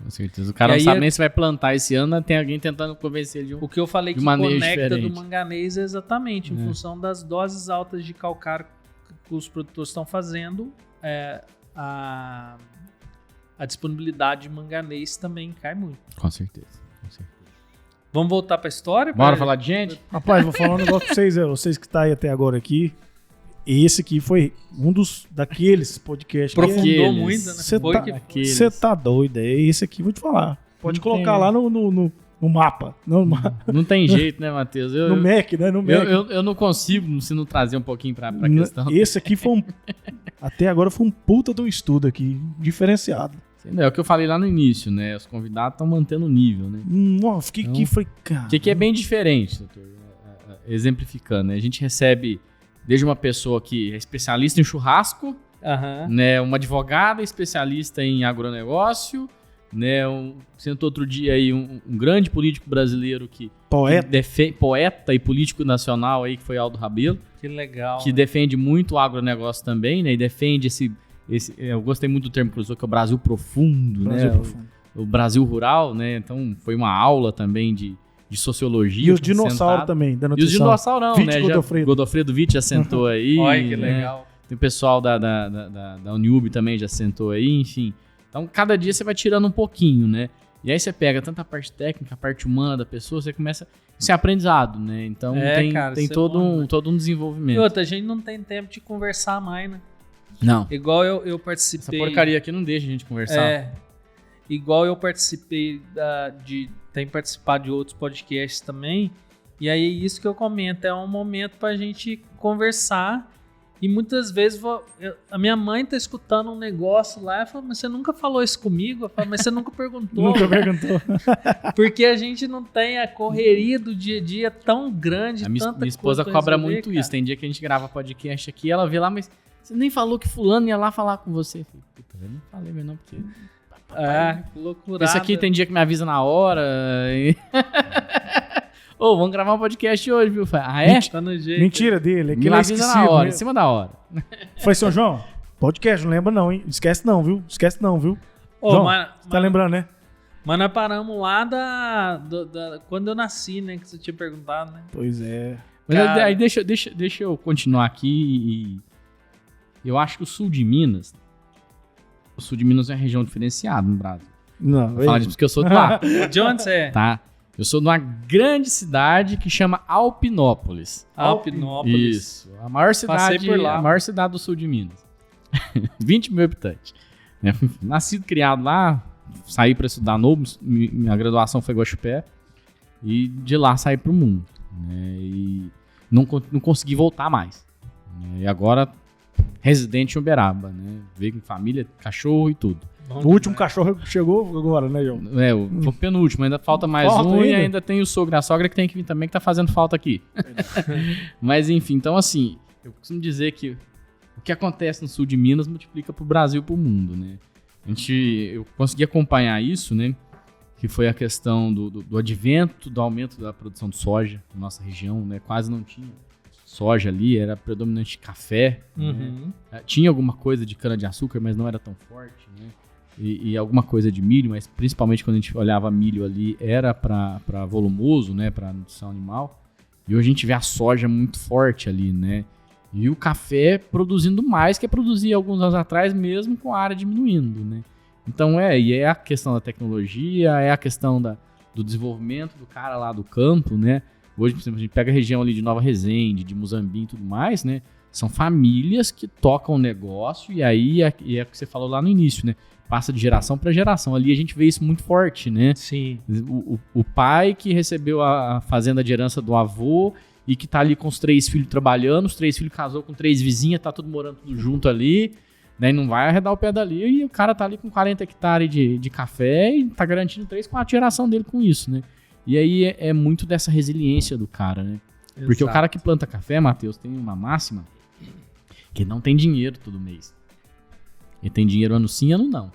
B: Com certeza. O cara não sabe nem se vai plantar esse ano, tem alguém tentando convencer ele de um
C: O que eu falei que conecta diferente. Do manganês é exatamente em função das doses altas de calcário que os produtores estão fazendo, a disponibilidade de manganês também cai muito.
B: Com certeza. Com certeza.
C: Vamos voltar pra história?
B: Bora falar de gente?
A: Rapaz, vou falar um negócio pra vocês que tá aí até agora aqui. Esse aqui foi um daqueles podcasts.
C: Aprofundou muito, né?
A: Você tá doido, é esse aqui, vou te falar. Pode colocar lá no mapa.
B: Não tem jeito, né, Matheus?
A: No Mac, né? No Mac.
B: Eu não consigo, se não trazer um pouquinho pra questão.
A: Esse aqui foi até agora foi um puta de um estudo aqui, diferenciado.
B: É o que eu falei lá no início, né? Os convidados estão mantendo o nível, né?
A: Fiquei aqui e falei, cara...
B: Que é bem diferente, doutor. Exemplificando, né? A gente recebe desde uma pessoa que é especialista em churrasco, né? Uma advogada especialista em agronegócio, né? Sentou outro dia aí um grande político brasileiro poeta e político nacional aí, que foi Aldo Rabelo.
C: Que legal.
B: Que defende muito o agronegócio também, né? E defende eu gostei muito do termo que usou, que é o Brasil profundo, né? O Brasil rural, né? Então foi uma aula também de sociologia.
A: E os dinossauros também, da nutrição.
B: E os dinossauros não,
A: Witt,
B: né? Godofredo Witt já sentou aí.
C: Olha que legal.
B: Tem o pessoal da Uniub também já sentou aí, enfim. Então cada dia você vai tirando um pouquinho, né? E aí você pega tanto a parte técnica, a parte humana da pessoa, você começa esse aprendizado, né? Então tem todo um desenvolvimento.
C: E outra, a gente não tem tempo de conversar mais, né?
B: Não.
C: Igual eu participei...
B: Essa porcaria aqui não deixa a gente conversar.
C: Igual eu participei tenho participado de outros podcasts também, e aí isso que eu comento, é um momento pra gente conversar, e muitas vezes a minha mãe tá escutando um negócio lá, e fala, mas você nunca falou isso comigo? Eu falo, mas você nunca perguntou.
A: Nunca perguntou.
C: Porque a gente não tem a correria do dia a dia tão grande,
B: minha esposa cobra muito isso, tem dia que a gente grava podcast aqui, ela vê lá, mas você nem falou que fulano ia lá falar com você. Puta, eu não falei mesmo não, porque...
C: que loucura.
B: Esse aqui tem dia que me avisa na hora. Vamos gravar um podcast hoje, viu?
C: Tá no jeito.
A: Mentira dele. É que
B: me avisa na hora, em cima da hora.
A: Foi, São João? Podcast, não lembra não, hein? Esquece não, viu? João, tá lembrando, né?
C: Mas nós paramos lá quando eu nasci, né? Que você tinha perguntado, né?
A: Pois é.
B: Mas aí deixa eu continuar aqui. Eu acho que o sul de Minas é uma região diferenciada no Brasil.
A: Não,
B: vou falar disso porque eu sou de lá.
C: De onde você é?
B: Tá. Eu sou de uma grande cidade que chama Alpinópolis. Isso. A maior cidade do sul de Minas. 20 mil habitantes. Nascido, criado lá, saí para estudar novo. Minha graduação foi em Guaxupé. E de lá saí pro mundo. Né? E não consegui voltar mais. E agora... residente em Uberaba, né? Veio com família, cachorro e tudo.
A: O último cachorro chegou agora, né, João?
B: O penúltimo, ainda falta mais um e ainda tem o sogro e a sogra que tem que vir também, que tá fazendo falta aqui. Mas enfim, então assim, eu costumo dizer que o que acontece no sul de Minas multiplica pro Brasil e pro mundo, né? Eu consegui acompanhar isso, né? Que foi a questão do advento, do aumento da produção de soja na nossa região, né? Quase não tinha soja ali, era predominante café, né? Tinha alguma coisa de cana-de-açúcar, mas não era tão forte, né? E alguma coisa de milho, mas principalmente quando a gente olhava milho ali, era para volumoso, né? Para nutrição animal. E hoje a gente vê a soja muito forte ali, né? E o café produzindo mais que produzia alguns anos atrás, mesmo com a área diminuindo, né? Então é a questão da tecnologia, é a questão do desenvolvimento do cara lá do campo, né? Hoje, por exemplo, a gente pega a região ali de Nova Resende, de Muzambique e tudo mais, né? São famílias que tocam o negócio e aí é o que você falou lá no início, né? Passa de geração para geração. Ali a gente vê isso muito forte, né?
C: Sim.
B: O pai que recebeu a fazenda de herança do avô e que tá ali com os 3 filhos trabalhando, os 3 filhos casou com 3 vizinhas, tá tudo morando tudo junto ali, né? E não vai arredar o pé dali e o cara tá ali com 40 hectares de café e tá garantindo 3, 4 gerações dele com isso, né? E aí é muito dessa resiliência do cara, né? Exato. Porque o cara que planta café, Matheus, tem uma máxima que não tem dinheiro todo mês. Ele tem dinheiro ano sim, ano não.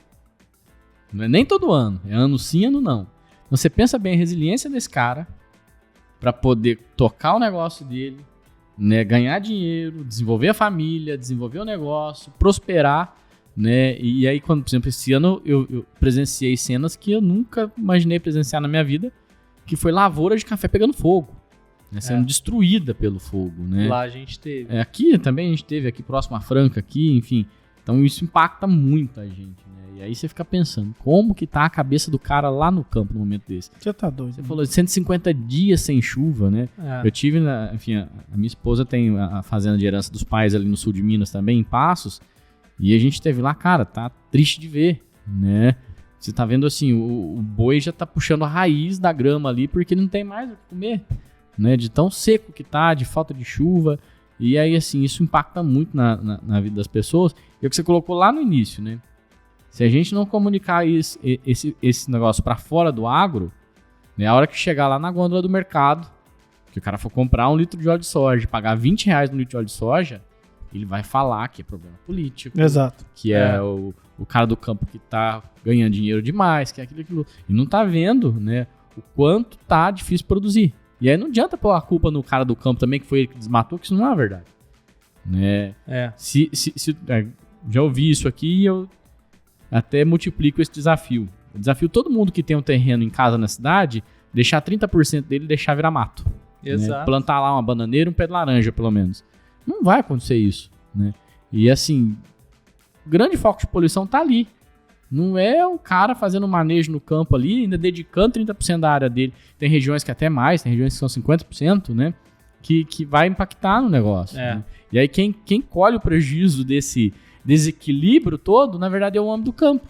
B: Não é nem todo ano, é ano sim, ano não. Então você pensa bem a resiliência desse cara para poder tocar o negócio dele, né? Ganhar dinheiro, desenvolver a família, desenvolver o negócio, prosperar, né? E aí, quando, por exemplo, esse ano eu presenciei cenas que eu nunca imaginei presenciar na minha vida, que foi lavoura de café pegando fogo, né, sendo destruída pelo fogo, né?
C: Lá a gente teve.
B: Aqui também a gente teve, aqui próximo à Franca, aqui, enfim. Então isso impacta muito a gente, né? E aí você fica pensando, como que tá a cabeça do cara lá no campo no momento desse?
A: Você tá doido.
B: Você falou de 150 dias sem chuva, né? Eu tive, enfim, a minha esposa tem a fazenda de herança dos pais ali no sul de Minas também, em Passos, e a gente teve lá, cara, tá triste de ver, né? Você tá vendo assim, o boi já tá puxando a raiz da grama ali porque não tem mais o que comer, né? De tão seco que tá, de falta de chuva. E aí, assim, isso impacta muito na vida das pessoas. E é o que você colocou lá no início, né? Se a gente não comunicar esse negócio para fora do agro, né, a hora que chegar lá na gôndola do mercado, que o cara for comprar 1 litro de óleo de soja, pagar R$20 no litro de óleo de soja, ele vai falar que é problema político.
A: Exato.
B: Que é o cara do campo que tá ganhando dinheiro demais, que é aquilo. E não tá vendo, né, o quanto tá difícil produzir. E aí não adianta pôr a culpa no cara do campo também, que foi ele que desmatou, que isso não é verdade. Né? Já ouvi isso aqui e eu até multiplico esse desafio. Eu desafio todo mundo que tem um terreno em casa na cidade, deixar 30% dele deixar virar mato.
C: Exato.
B: Né? Plantar lá uma bananeira e um pé de laranja, pelo menos. Não vai acontecer isso. Né? E assim, o grande foco de poluição tá ali. Não é o cara fazendo manejo no campo ali, ainda dedicando 30% da área dele. Tem regiões que até mais, tem regiões que são 50%, né? Que vai impactar no negócio. Né? E aí quem colhe o prejuízo desse desequilíbrio todo, na verdade é o homem do campo.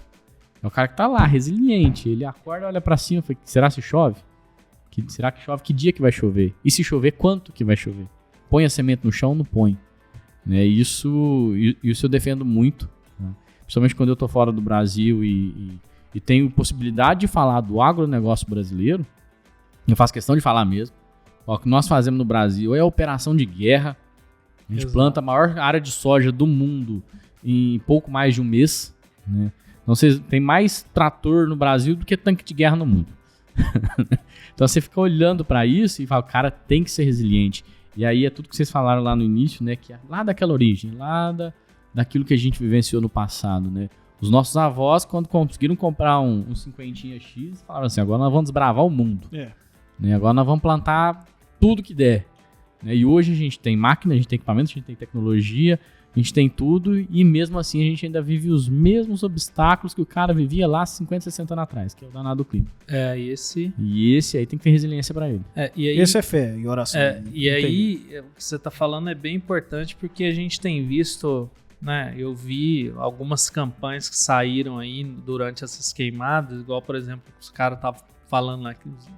B: É o cara que tá lá, resiliente. Ele acorda, olha pra cima e fala, será que chove? Será que chove? Que dia que vai chover? E se chover, quanto que vai chover? Põe a semente no chão ou não põe? Né? Isso eu defendo muito. Né? Principalmente quando eu tô fora do Brasil e tenho possibilidade de falar do agronegócio brasileiro. Eu faço questão de falar mesmo. O que nós fazemos no Brasil é a operação de guerra. A gente planta a maior área de soja do mundo em pouco mais de um mês. Né? Então tem mais trator no Brasil do que tanque de guerra no mundo. Então você fica olhando para isso e fala, cara, tem que ser resiliente. E aí é tudo que vocês falaram lá no início, né? Que é lá daquela origem, lá daquilo que a gente vivenciou no passado, né? Os nossos avós, quando conseguiram comprar um 50 X, falaram assim, agora nós vamos desbravar o mundo. Né? Agora nós vamos plantar tudo que der. Né? E hoje a gente tem máquina, a gente tem equipamento, a gente tem tecnologia, a gente tem tudo e mesmo assim a gente ainda vive os mesmos obstáculos que o cara vivia lá 50, 60 anos atrás, que é o danado do clima. E esse aí tem que ter resiliência para ele.
A: E aí, esse é fé e oração.
C: E aí o que você está falando é bem importante porque a gente tem visto, né, eu vi algumas campanhas que saíram aí durante essas queimadas, igual por exemplo os caras estavam falando lá,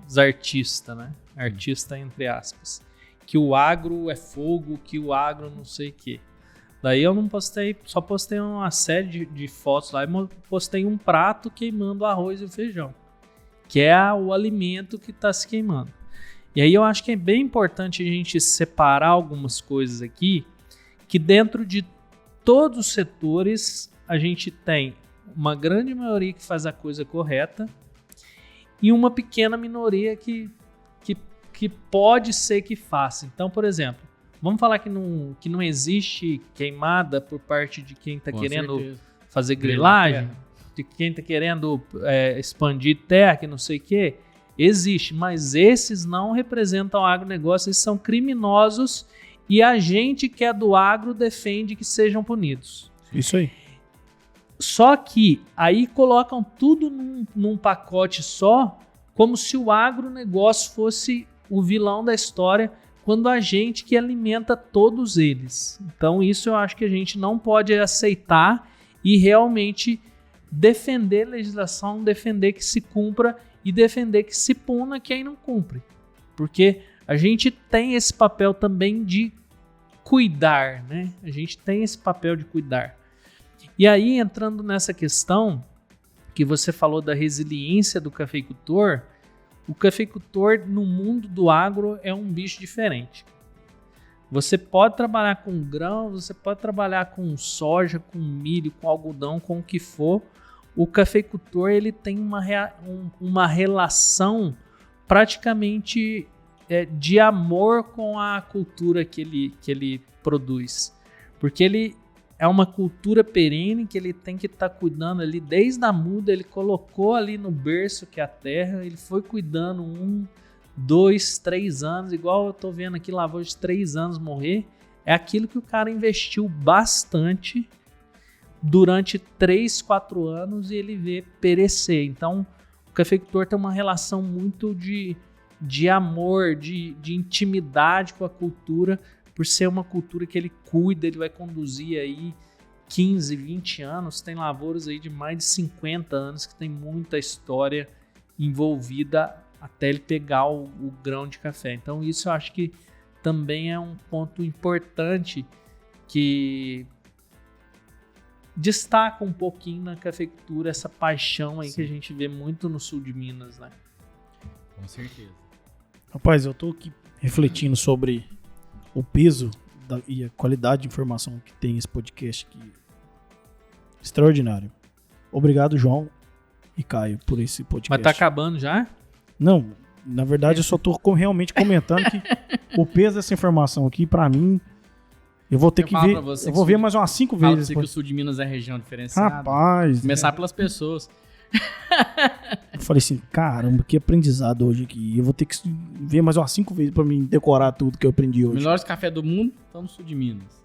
C: os artistas, né? Artista entre aspas. Que o agro é fogo, que o agro não sei o quê. Daí eu não postei, só postei uma série de fotos lá e postei um prato queimando o arroz e o feijão, que é o alimento que está se queimando. E aí eu acho que é bem importante a gente separar algumas coisas aqui, que dentro de todos os setores a gente tem uma grande maioria que faz a coisa correta e uma pequena minoria que pode ser que faça. Então, por exemplo, vamos falar que não existe queimada por parte de quem está querendo fazer grilagem, de quem está querendo expandir terra, que não sei o quê. Existe, mas esses não representam agronegócio, eles são criminosos e a gente que é do agro defende que sejam punidos.
A: Isso aí.
C: Só que aí colocam tudo num pacote só, como se o agronegócio fosse o vilão da história, quando a gente que alimenta todos eles. Então isso eu acho que a gente não pode aceitar e realmente defender a legislação, defender que se cumpra e defender que se puna quem não cumpre. Porque a gente tem esse papel também de cuidar, né? A gente tem esse papel de cuidar. E aí, entrando nessa questão que você falou da resiliência do cafeicultor, o cafeicultor no mundo do agro é um bicho diferente. Você pode trabalhar com grão, você pode trabalhar com soja, com milho, com algodão, com o que for. O cafeicultor ele tem uma relação praticamente de amor com a cultura que ele produz. Porque ele é uma cultura perene que ele tem que estar cuidando ali desde a muda, ele colocou ali no berço que é a terra, ele foi cuidando 1, 2, 3 anos, igual eu tô vendo aqui lavoura de 3 anos morrer, é aquilo que o cara investiu bastante durante 3, 4 anos e ele vê perecer. Então, o cafeicultor tem uma relação muito de amor, de intimidade com a cultura, por ser uma cultura que ele cuida, ele vai conduzir aí 15, 20 anos. Tem lavouras aí de mais de 50 anos que tem muita história envolvida até ele pegar o grão de café. Então, isso eu acho que também é um ponto importante que destaca um pouquinho na cafeicultura, essa paixão aí Sim. que a gente vê muito no sul de Minas, né?
B: Com certeza.
A: Rapaz, eu tô aqui refletindo sobre o peso e a qualidade de informação que tem esse podcast aqui. Extraordinário. Obrigado, João e Caio, por esse podcast.
C: Mas tá acabando já?
A: Não, na verdade eu só tô realmente comentando que o peso dessa informação aqui, pra mim, eu vou ter que ver. Eu vou ver mais umas 5 vezes.
B: Fala pra você que o sul de Minas é região diferenciada.
A: Rapaz.
B: Começar pelas pessoas.
A: Eu falei assim, caramba, que aprendizado hoje aqui. Eu vou ter que ver mais umas 5 vezes pra mim decorar tudo que eu aprendi hoje.
B: Melhores café do mundo tá no sul de Minas.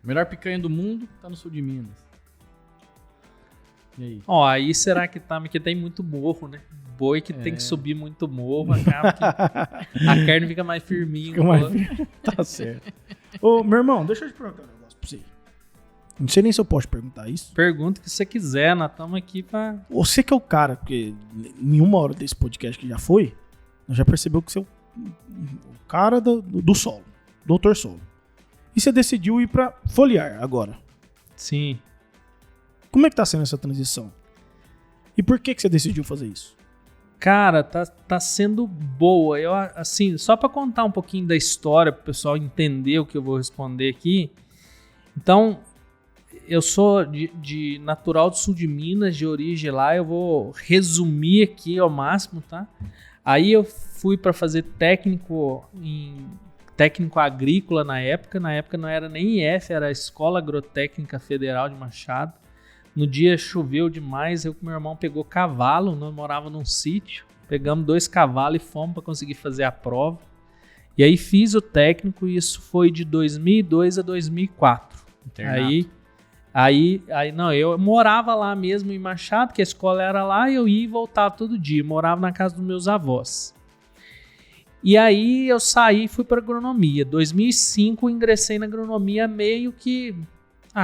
B: Melhor picanha do mundo tá no sul de Minas. E aí?
C: Ó, aí será que tá? Porque tem muito morro, né? Boi que tem que subir muito morro, acaba que a carne fica mais firminha.
A: Tá certo. Ô, meu irmão, deixa eu te perguntar um negócio pra você. Não sei nem se eu posso perguntar isso.
C: Pergunta o que você quiser, nós estamos aqui pra...
A: Você que é o cara, porque em uma hora desse podcast que já foi, nós já percebeu que você é o cara do solo, doutor solo. E você decidiu ir pra foliar agora.
C: Sim.
A: Como é que tá sendo essa transição? E por que você decidiu fazer isso?
C: Cara, tá sendo boa. Eu, assim, só para contar um pouquinho da história, pro pessoal entender o que eu vou responder aqui. Então, eu sou de natural do sul de Minas, de origem lá. Eu vou resumir aqui ao máximo, tá? Aí eu fui para fazer técnico agrícola na época. Na época não era nem IF, era a Escola Agrotécnica Federal de Machado. No dia choveu demais, eu com meu irmão pegou cavalo, nós morávamos num sítio, pegamos 2 cavalos e fomos para conseguir fazer a prova. E aí fiz o técnico e isso foi de 2002 a 2004. Aí não, eu morava lá mesmo em Machado, que a escola era lá, e eu ia e voltava todo dia, morava na casa dos meus avós. E aí eu saí e fui para agronomia. 2005 ingressei na agronomia meio que...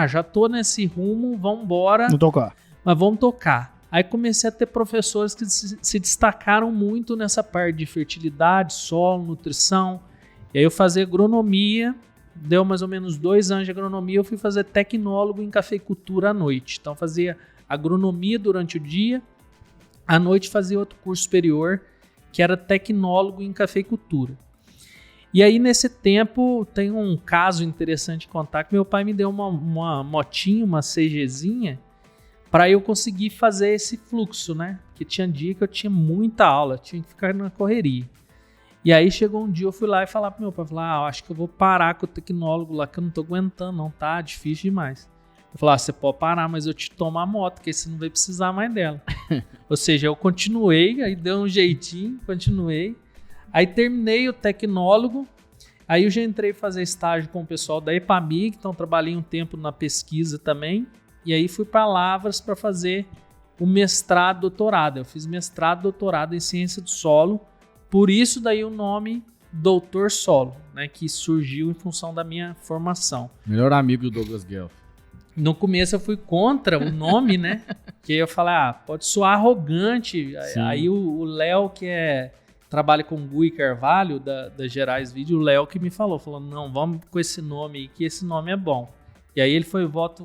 C: já tô nesse rumo, vamos embora.
A: Vamos tocar.
C: Mas vamos tocar. Aí comecei a ter professores que se destacaram muito nessa parte de fertilidade, solo, nutrição. E aí eu fazia agronomia, deu mais ou menos 2 anos de agronomia, eu fui fazer tecnólogo em cafeicultura à noite. Então fazia agronomia durante o dia, à noite fazia outro curso superior, que era tecnólogo em cafeicultura. E aí, nesse tempo, tem um caso interessante de contar, que meu pai me deu uma motinha, uma CGzinha, para eu conseguir fazer esse fluxo, né? Porque tinha dia que eu tinha muita aula, tinha que ficar na correria. E aí, chegou um dia, eu fui lá e falar pro meu pai, acho que eu vou parar com o tecnólogo lá, que eu não tô aguentando, não, tá difícil demais. Eu falei, você pode parar, mas eu te tomo a moto, porque você não vai precisar mais dela. Ou seja, eu continuei, aí deu um jeitinho, continuei. Aí terminei o tecnólogo, aí eu já entrei fazer estágio com o pessoal da EPAMIG, então trabalhei um tempo na pesquisa também, e aí fui para Lavras para fazer o mestrado, doutorado. Eu fiz mestrado, doutorado em ciência do solo, por isso daí o nome Doutor Solo, né, que surgiu em função da minha formação.
B: Melhor amigo do Douglas Guelph.
C: No começo eu fui contra o nome, né, que eu falei, pode soar arrogante. Sim. Aí o Léo, que trabalha com Gui Carvalho, da Gerais Vídeo, o Léo que me falou, não, vamos com esse nome aí, que esse nome é bom. E aí ele fui voto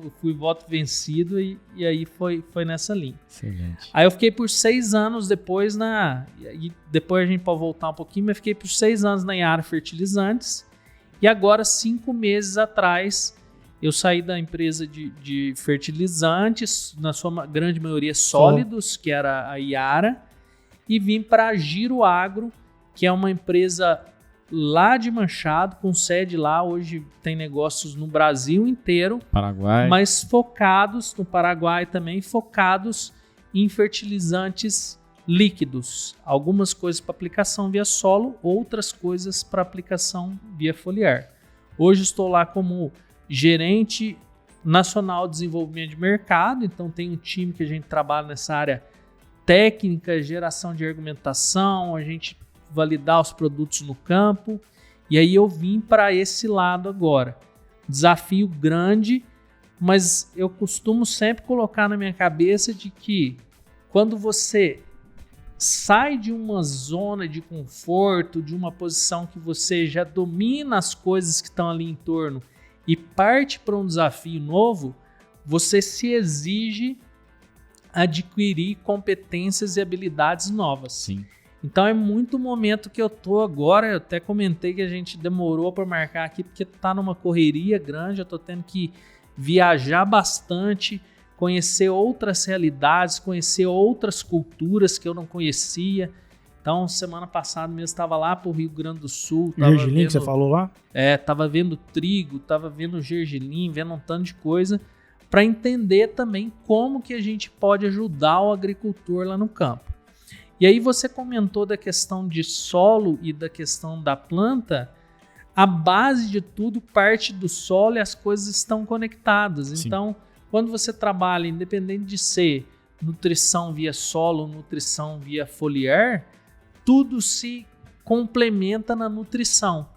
C: vencido e aí foi nessa linha.
B: Excelente.
C: Aí eu fiquei por 6 anos depois e depois a gente pode voltar um pouquinho, mas fiquei por 6 anos na área fertilizantes, e agora 5 meses atrás eu saí da empresa de fertilizantes, na sua grande maioria sólidos, que era a Iara, e vim para a Giro Agro, que é uma empresa lá de Machado, com sede lá. Hoje tem negócios no Brasil inteiro.
B: Paraguai.
C: Mas focados, no Paraguai também, focados em fertilizantes líquidos. Algumas coisas para aplicação via solo, outras coisas para aplicação via foliar. Hoje estou lá como gerente nacional de desenvolvimento de mercado, então tem um time que a gente trabalha nessa área técnica, geração de argumentação, a gente validar os produtos no campo, e aí eu vim para esse lado agora. Desafio grande, mas eu costumo sempre colocar na minha cabeça de que quando você sai de uma zona de conforto, de uma posição que você já domina as coisas que estão ali em torno e parte para um desafio novo, você se exige adquirir competências e habilidades novas.
B: Sim.
C: Então é muito o momento que eu tô agora. Eu até comentei que a gente demorou para marcar aqui porque tá numa correria grande, eu tô tendo que viajar bastante, conhecer outras realidades, conhecer outras culturas que eu não conhecia. Então, semana passada mesmo estava lá pro Rio Grande do Sul.
A: Gergelim, que você falou lá?
C: Tava vendo trigo, tava vendo gergelim, vendo um tanto de coisa, para entender também como que a gente pode ajudar o agricultor lá no campo. E aí você comentou da questão de solo e da questão da planta. A base de tudo parte do solo e as coisas estão conectadas. Sim. Então, quando você trabalha, independente de ser nutrição via solo, nutrição via foliar, tudo se complementa na nutrição.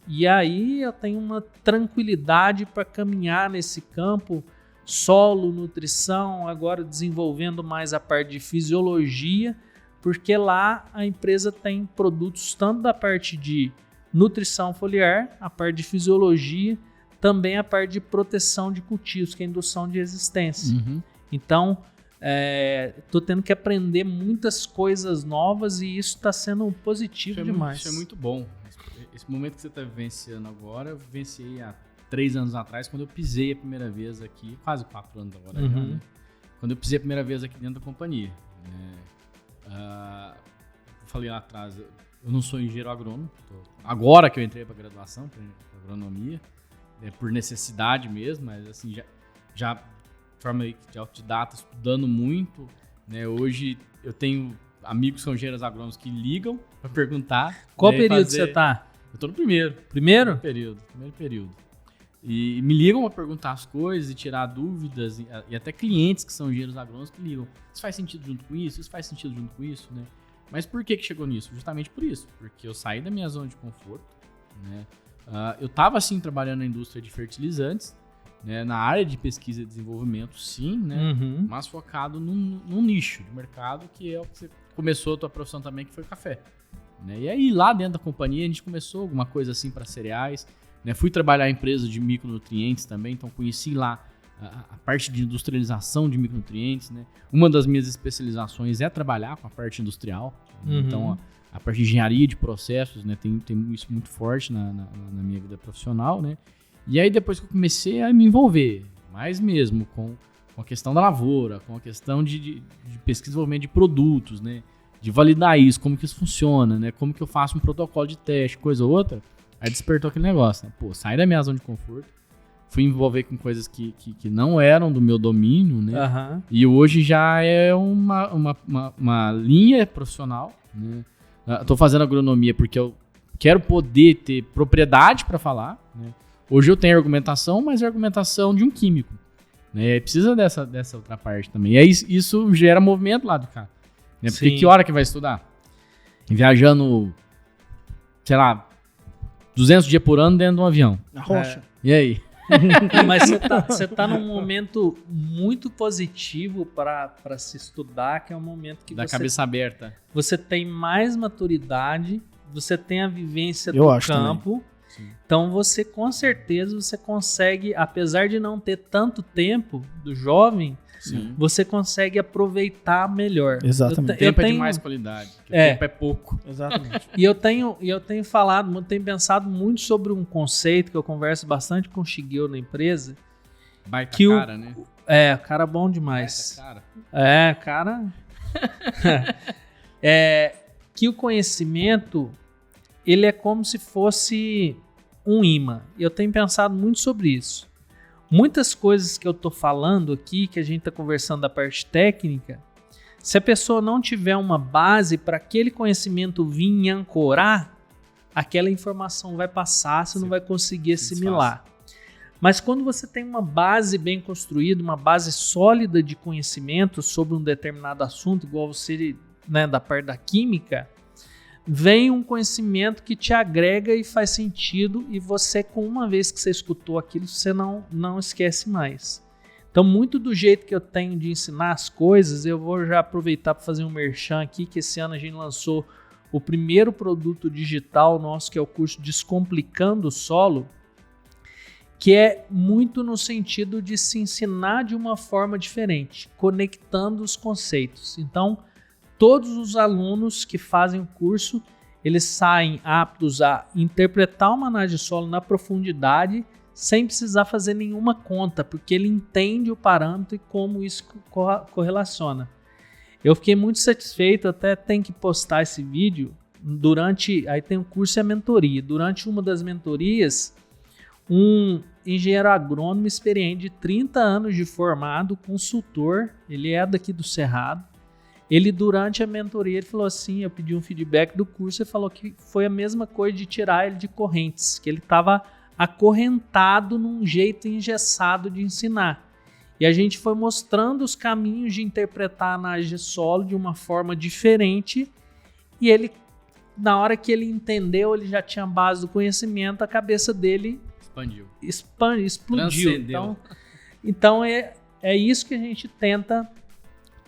C: E aí eu tenho uma tranquilidade para caminhar nesse campo, solo, nutrição, agora desenvolvendo mais a parte de fisiologia, porque lá a empresa tem produtos tanto da parte de nutrição foliar, a parte de fisiologia, também a parte de proteção de cultivos, que é a indução de resistência.
B: Uhum.
C: Então, estou tendo que aprender muitas coisas novas e isso está sendo positivo demais.
B: Isso é muito bom. Esse momento que você está vivenciando agora, eu vivenciei há 3 anos atrás, quando eu pisei a primeira vez aqui, quase 4 anos agora, já, né? Quando eu pisei a primeira vez aqui dentro da companhia. Falei lá atrás, eu não sou engenheiro agrônomo, agora que eu entrei para graduação, para agronomia, por necessidade mesmo, mas assim, já de forma de autodidata, estudando muito, né? Hoje eu tenho amigos que são engenheiros agrônomos que ligam para perguntar.
C: Qual período você tá?
B: Eu tô no primeiro.
C: Primeiro?
B: Primeiro período. E me ligam para perguntar as coisas e tirar dúvidas, e até clientes que são engenheiros agrônomos que ligam. Isso faz sentido junto com isso? Isso faz sentido junto com isso, né? Mas por que chegou nisso? Justamente por isso. Porque eu saí da minha zona de conforto, né? Eu estava, assim, trabalhando na indústria de fertilizantes, né? Na área de pesquisa e desenvolvimento, sim, né? Mas focado num nicho de mercado que é o que você começou a tua profissão também, que foi o café. Né? E aí, lá dentro da companhia, a gente começou alguma coisa assim para cereais. Né? Fui trabalhar em empresa de micronutrientes também, então conheci lá a parte de industrialização de micronutrientes, né? Uma das minhas especializações é trabalhar com a parte industrial, então a parte de engenharia de processos, né? Tem isso muito forte na minha vida profissional, né? E aí depois que eu comecei a me envolver mais mesmo com a questão da lavoura, com a questão de pesquisa e desenvolvimento de produtos, né? De validar isso, como que isso funciona, né? Como que eu faço um protocolo de teste, coisa ou outra, aí despertou aquele negócio, né? Pô, saí da minha zona de conforto, fui envolver com coisas que não eram do meu domínio, né? E hoje já é uma linha profissional, né? Estou fazendo agronomia porque eu quero poder ter propriedade para falar, né? Hoje eu tenho argumentação, mas é argumentação de um químico, né? Precisa dessa outra parte também. E aí isso gera movimento lá do cara, né? Porque que hora que vai estudar? Viajando, sei lá, 200 dias por ano dentro de um avião.
A: Na rocha.
B: E aí?
C: Mas você tá num momento muito positivo para se estudar, que é um momento que
B: cabeça aberta.
C: Você tem mais maturidade, você tem a vivência
A: do
C: campo. Então você com certeza você consegue, apesar de não ter tanto tempo do jovem, você consegue aproveitar melhor.
A: Exatamente.
B: O tempo é de mais qualidade. O tempo é pouco.
A: Exatamente.
C: E eu tenho pensado muito sobre um conceito que eu converso bastante com o Shigeo na empresa.
B: Baita
C: que
B: cara, né?
C: Cara bom demais.
B: Cara.
C: Que o conhecimento, ele é como se fosse um imã. Eu tenho pensado muito sobre isso. Muitas coisas que eu tô falando aqui, que a gente tá conversando da parte técnica, se a pessoa não tiver uma base para aquele conhecimento vir e ancorar, aquela informação vai passar, você não vai conseguir assimilar. Mas quando você tem uma base bem construída, uma base sólida de conhecimento sobre um determinado assunto, igual você, né, da parte da química, vem um conhecimento que te agrega e faz sentido, e você, com uma vez que você escutou aquilo, você não esquece mais. Então, muito do jeito que eu tenho de ensinar as coisas, eu vou já aproveitar para fazer um merchan aqui, que esse ano a gente lançou o primeiro produto digital nosso, que é o curso Descomplicando o Solo, que é muito no sentido de se ensinar de uma forma diferente, conectando os conceitos. Então, todos os alunos que fazem o curso, eles saem aptos a interpretar uma análise de solo na profundidade, sem precisar fazer nenhuma conta, porque ele entende o parâmetro e como isso correlaciona. Eu fiquei muito satisfeito, até tenho que postar esse vídeo, aí tem o curso e a mentoria. Durante uma das mentorias, um engenheiro agrônomo experiente de 30 anos de formado, consultor, ele é daqui do Cerrado. Ele, durante a mentoria, ele falou assim, eu pedi um feedback do curso, ele falou que foi a mesma coisa de tirar ele de correntes, que ele estava acorrentado num jeito engessado de ensinar. E a gente foi mostrando os caminhos de interpretar a análise de solo de uma forma diferente, e ele, na hora que ele entendeu, ele já tinha a base do conhecimento, a cabeça dele explodiu. Então é isso que a gente tenta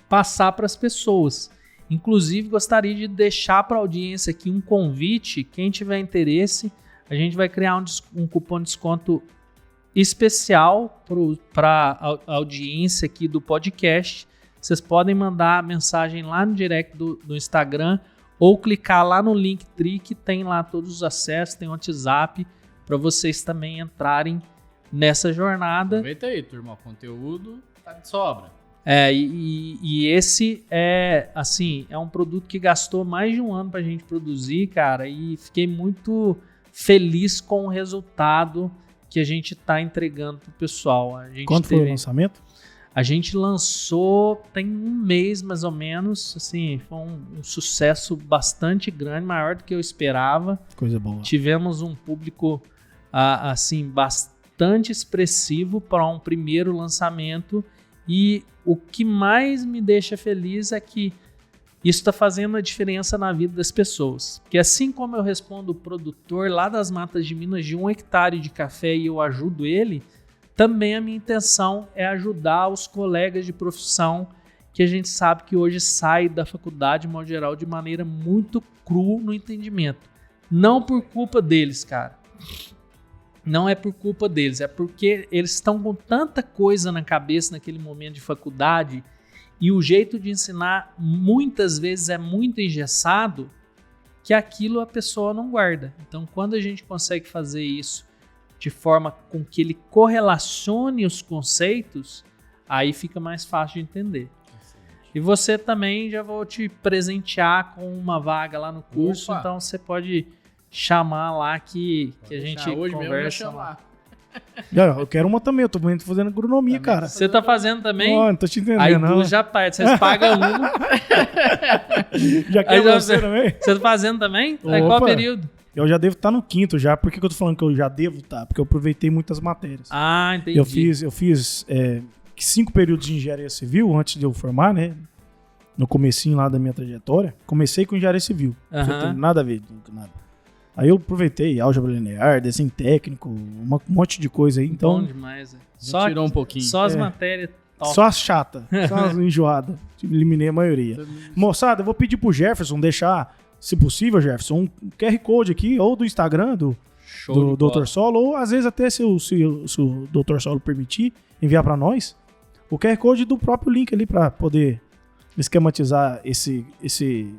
C: passar para as pessoas. Inclusive, gostaria de deixar para a audiência aqui um convite. Quem tiver interesse, a gente vai criar um cupom de desconto especial para a audiência aqui do podcast. Vocês podem mandar mensagem lá no direct do Instagram ou clicar lá no Linktree, que tem lá todos os acessos, tem o WhatsApp, para vocês também entrarem nessa jornada.
B: Aproveita aí, turma, o conteúdo tá de sobra.
C: E esse é um produto que gastou mais de um ano pra gente produzir, cara, e fiquei muito feliz com o resultado que a gente tá entregando pro pessoal.
A: Quando foi o lançamento?
C: A gente lançou tem um mês mais ou menos, assim, foi um sucesso bastante grande, maior do que eu esperava.
A: Coisa boa.
C: Tivemos um público assim bastante expressivo para um primeiro lançamento, e o que mais me deixa feliz é que isso está fazendo a diferença na vida das pessoas. Porque assim como eu respondo o produtor lá das Matas de Minas de 1 hectare de café e eu ajudo ele, também a minha intenção é ajudar os colegas de profissão que a gente sabe que hoje sai da faculdade, de modo geral, de maneira muito crua no entendimento. Não por culpa deles, cara. Não é por culpa deles, é porque eles estão com tanta coisa na cabeça naquele momento de faculdade, e o jeito de ensinar muitas vezes é muito engessado, que aquilo a pessoa não guarda. Então, quando a gente consegue fazer isso de forma com que ele correlacione os conceitos, aí fica mais fácil de entender. E você também, já vou te presentear com uma vaga lá no curso. Opa. Então você pode chamar lá que a gente
B: hoje
C: conversa lá.
A: Eu quero uma também, eu tô fazendo agronomia, também, cara.
C: Você tá fazendo também?
A: Não tô te entendendo.
C: Aí
A: não.
C: Já vocês pagam uma.
A: Já quer você também?
C: Você tá fazendo também? Aí qual período?
A: Eu já devo estar no 5º já. Por que eu tô falando que eu já devo estar? Porque eu aproveitei muitas matérias.
C: Ah, entendi.
A: Eu fiz 5 períodos de engenharia civil antes de eu formar, né? No comecinho lá da minha trajetória. Comecei com engenharia civil. Não tem nada a ver, nada. Aí eu aproveitei álgebra linear, desenho técnico, um monte de coisa aí. Então,
C: bom demais.
B: Só tirou um pouquinho.
C: Só as matérias top.
A: Só as chatas, só as enjoadas. Eliminei a maioria. Moçada, eu vou pedir pro Jefferson deixar, se possível, Jefferson, um QR Code aqui, ou do Instagram do Dr. Solo, ou às vezes até se o Dr. Solo permitir, enviar para nós o QR Code do próprio link ali para poder esquematizar esse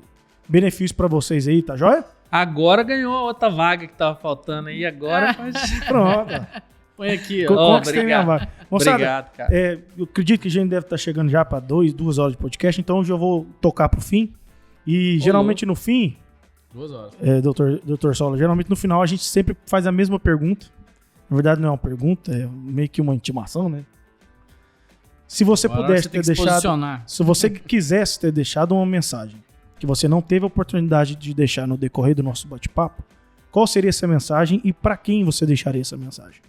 A: benefício para vocês aí, tá joia?
C: Agora ganhou a outra vaga que tava faltando aí, agora pode...
A: Pronto.
B: Põe aqui, ó.
C: Obrigado.
A: Moçada,
C: obrigado, cara.
A: Eu acredito que a gente deve estar chegando já para 2 horas de podcast, então hoje eu vou tocar pro fim. E geralmente no fim,
B: 2 horas.
A: Dr. Solo, geralmente no final a gente sempre faz a mesma pergunta. Na verdade não é uma pergunta, é meio que uma intimação, né? Se você pudesse ter deixado, se você quisesse ter deixado uma mensagem que você não teve a oportunidade de deixar no decorrer do nosso bate-papo, qual seria essa mensagem e para quem você deixaria essa mensagem?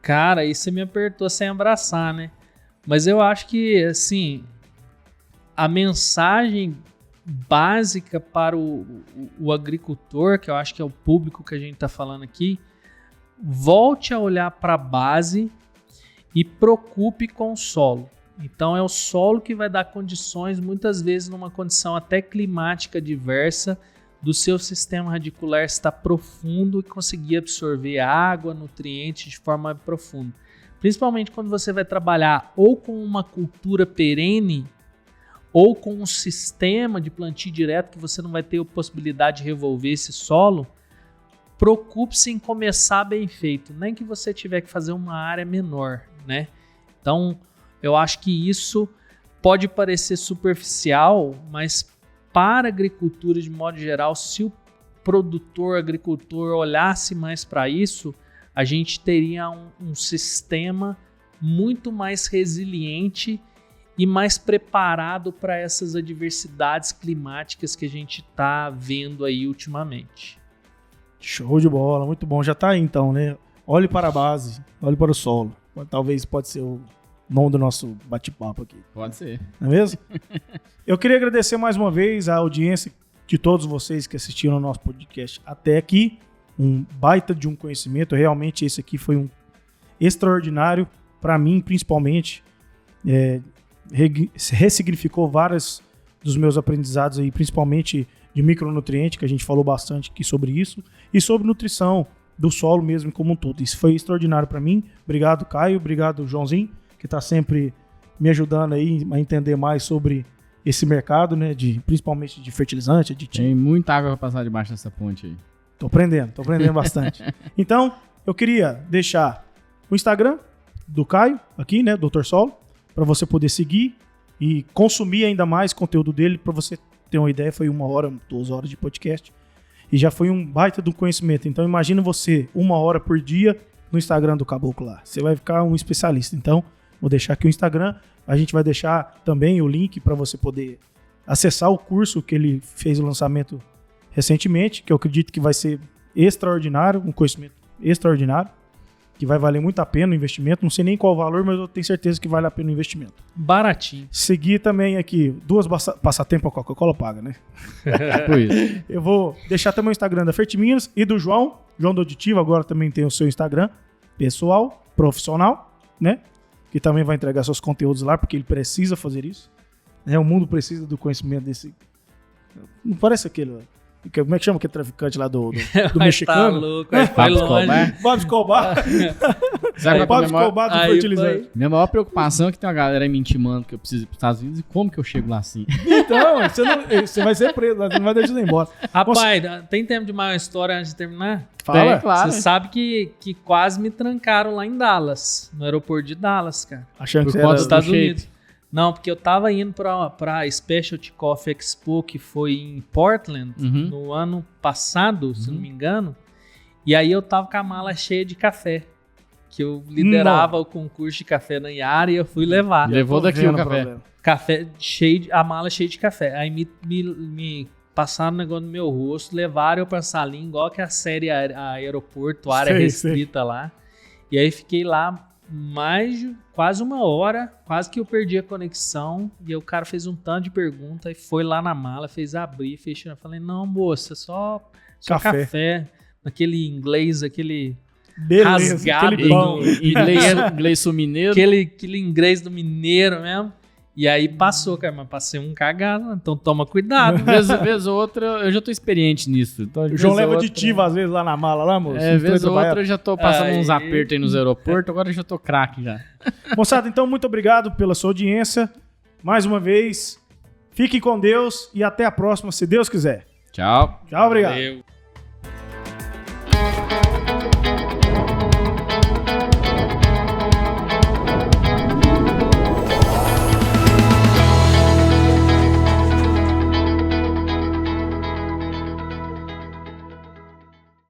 C: Cara, aí você me apertou sem abraçar, né? Mas eu acho que, assim, a mensagem básica para o agricultor, que eu acho que é o público que a gente está falando aqui, volte a olhar para a base e preocupe com o solo. Então é o solo que vai dar condições, muitas vezes numa condição até climática diversa, do seu sistema radicular estar profundo e conseguir absorver água, nutrientes de forma profunda. Principalmente quando você vai trabalhar ou com uma cultura perene ou com um sistema de plantio direto que você não vai ter a possibilidade de revolver esse solo, preocupe-se em começar bem feito, nem que você tiver que fazer uma área menor, né? Então, eu acho que isso pode parecer superficial, mas para a agricultura de modo geral, se o agricultor olhasse mais para isso, a gente teria um sistema muito mais resiliente e mais preparado para essas adversidades climáticas que a gente está vendo aí ultimamente.
A: Show de bola, muito bom. Já está aí então, né? Olhe para a base, olhe para o solo. Talvez pode ser o nome do nosso bate-papo aqui.
B: Pode ser.
A: Não é mesmo? Eu queria agradecer mais uma vez a audiência de todos vocês que assistiram ao nosso podcast até aqui. Um baita de um conhecimento. Realmente esse aqui foi um extraordinário para mim, principalmente. Ressignificou vários dos meus aprendizados aí, principalmente de micronutriente, que a gente falou bastante aqui sobre isso, e sobre nutrição do solo mesmo como um todo. Isso foi extraordinário para mim. Obrigado, Caio. Obrigado, Joãozinho, que está sempre me ajudando aí a entender mais sobre esse mercado, né, principalmente de fertilizante, aditivo.
B: Tem muita água para passar debaixo dessa ponte aí.
A: Tô aprendendo bastante. Então, eu queria deixar o Instagram do Caio aqui, né, Dr. Solo, para você poder seguir e consumir ainda mais conteúdo dele. Para você ter uma ideia, foi 1 hora, 2 horas de podcast e já foi um baita do conhecimento. Então, imagina você 1 hora por dia no Instagram do Caboclo lá. Você vai ficar um especialista. Então, vou deixar aqui o Instagram. A gente vai deixar também o link para você poder acessar o curso que ele fez o lançamento recentemente, que eu acredito que vai ser extraordinário, um conhecimento extraordinário, que vai valer muito a pena o investimento. Não sei nem qual o valor, mas eu tenho certeza que vale a pena o investimento.
C: Baratinho.
A: Seguir também aqui, 2 passatempos a Coca-Cola paga, né? Eu vou deixar também o Instagram da Fertiminas e do João do Aditivo. Agora também tem o seu Instagram pessoal, profissional, né? Que também vai entregar seus conteúdos lá, porque ele precisa fazer isso. O mundo precisa do conhecimento desse... Não parece aquele... Como é que chama aquele traficante lá do mexicano?
C: Tá louco, aí foi longe.
A: Bob Escobar. Bob Escobar do fertilizante.
B: Minha maior preocupação é que tem uma galera me intimando que eu preciso ir para os Estados Unidos e como que eu chego lá assim.
A: Então, você vai ser preso, você não vai deixar ele embora.
C: Rapaz, tem tempo de mais uma história antes de terminar?
A: Fala.
B: Tem, claro.
C: Você sabe que quase me trancaram lá em Dallas, no aeroporto de Dallas, cara.
A: Achando que você
C: era
A: era
C: dos Estados Unidos. Não, porque eu tava indo pra Specialty Coffee Expo, que foi em Portland, no ano passado, se não me engano. E aí eu tava com a mala cheia de café, que eu liderava o concurso de café na Iara e eu fui levar.
B: Levou daqui o café.
C: A mala cheia de café. Aí me passaram um negócio no meu rosto, levaram eu pra salinha, igual que a série Aeroporto, área restrita lá. E aí fiquei lá quase 1 hora, quase que eu perdi a conexão, e aí o cara fez um tanto de pergunta e foi lá na mala, fez abrir, fechou. Eu falei, não, moça, só café, naquele inglês, aquele rasgado,
A: aquele pão.
B: Inglês mineiro.
C: Aquele inglês do mineiro mesmo. E aí passou, cara, mas passei um cagado, então toma cuidado.
B: Vez ou outra, eu já tô experiente nisso. Então,
A: o João leva aditivo às vezes lá na mala, lá, moço.
B: Vez ou outra eu já tô passando uns apertos aí nos aeroportos, agora eu já tô craque já.
A: Moçada, então muito obrigado pela sua audiência. Mais uma vez, fiquem com Deus e até a próxima, se Deus quiser.
B: Tchau.
A: Tchau, obrigado.
C: Valeu.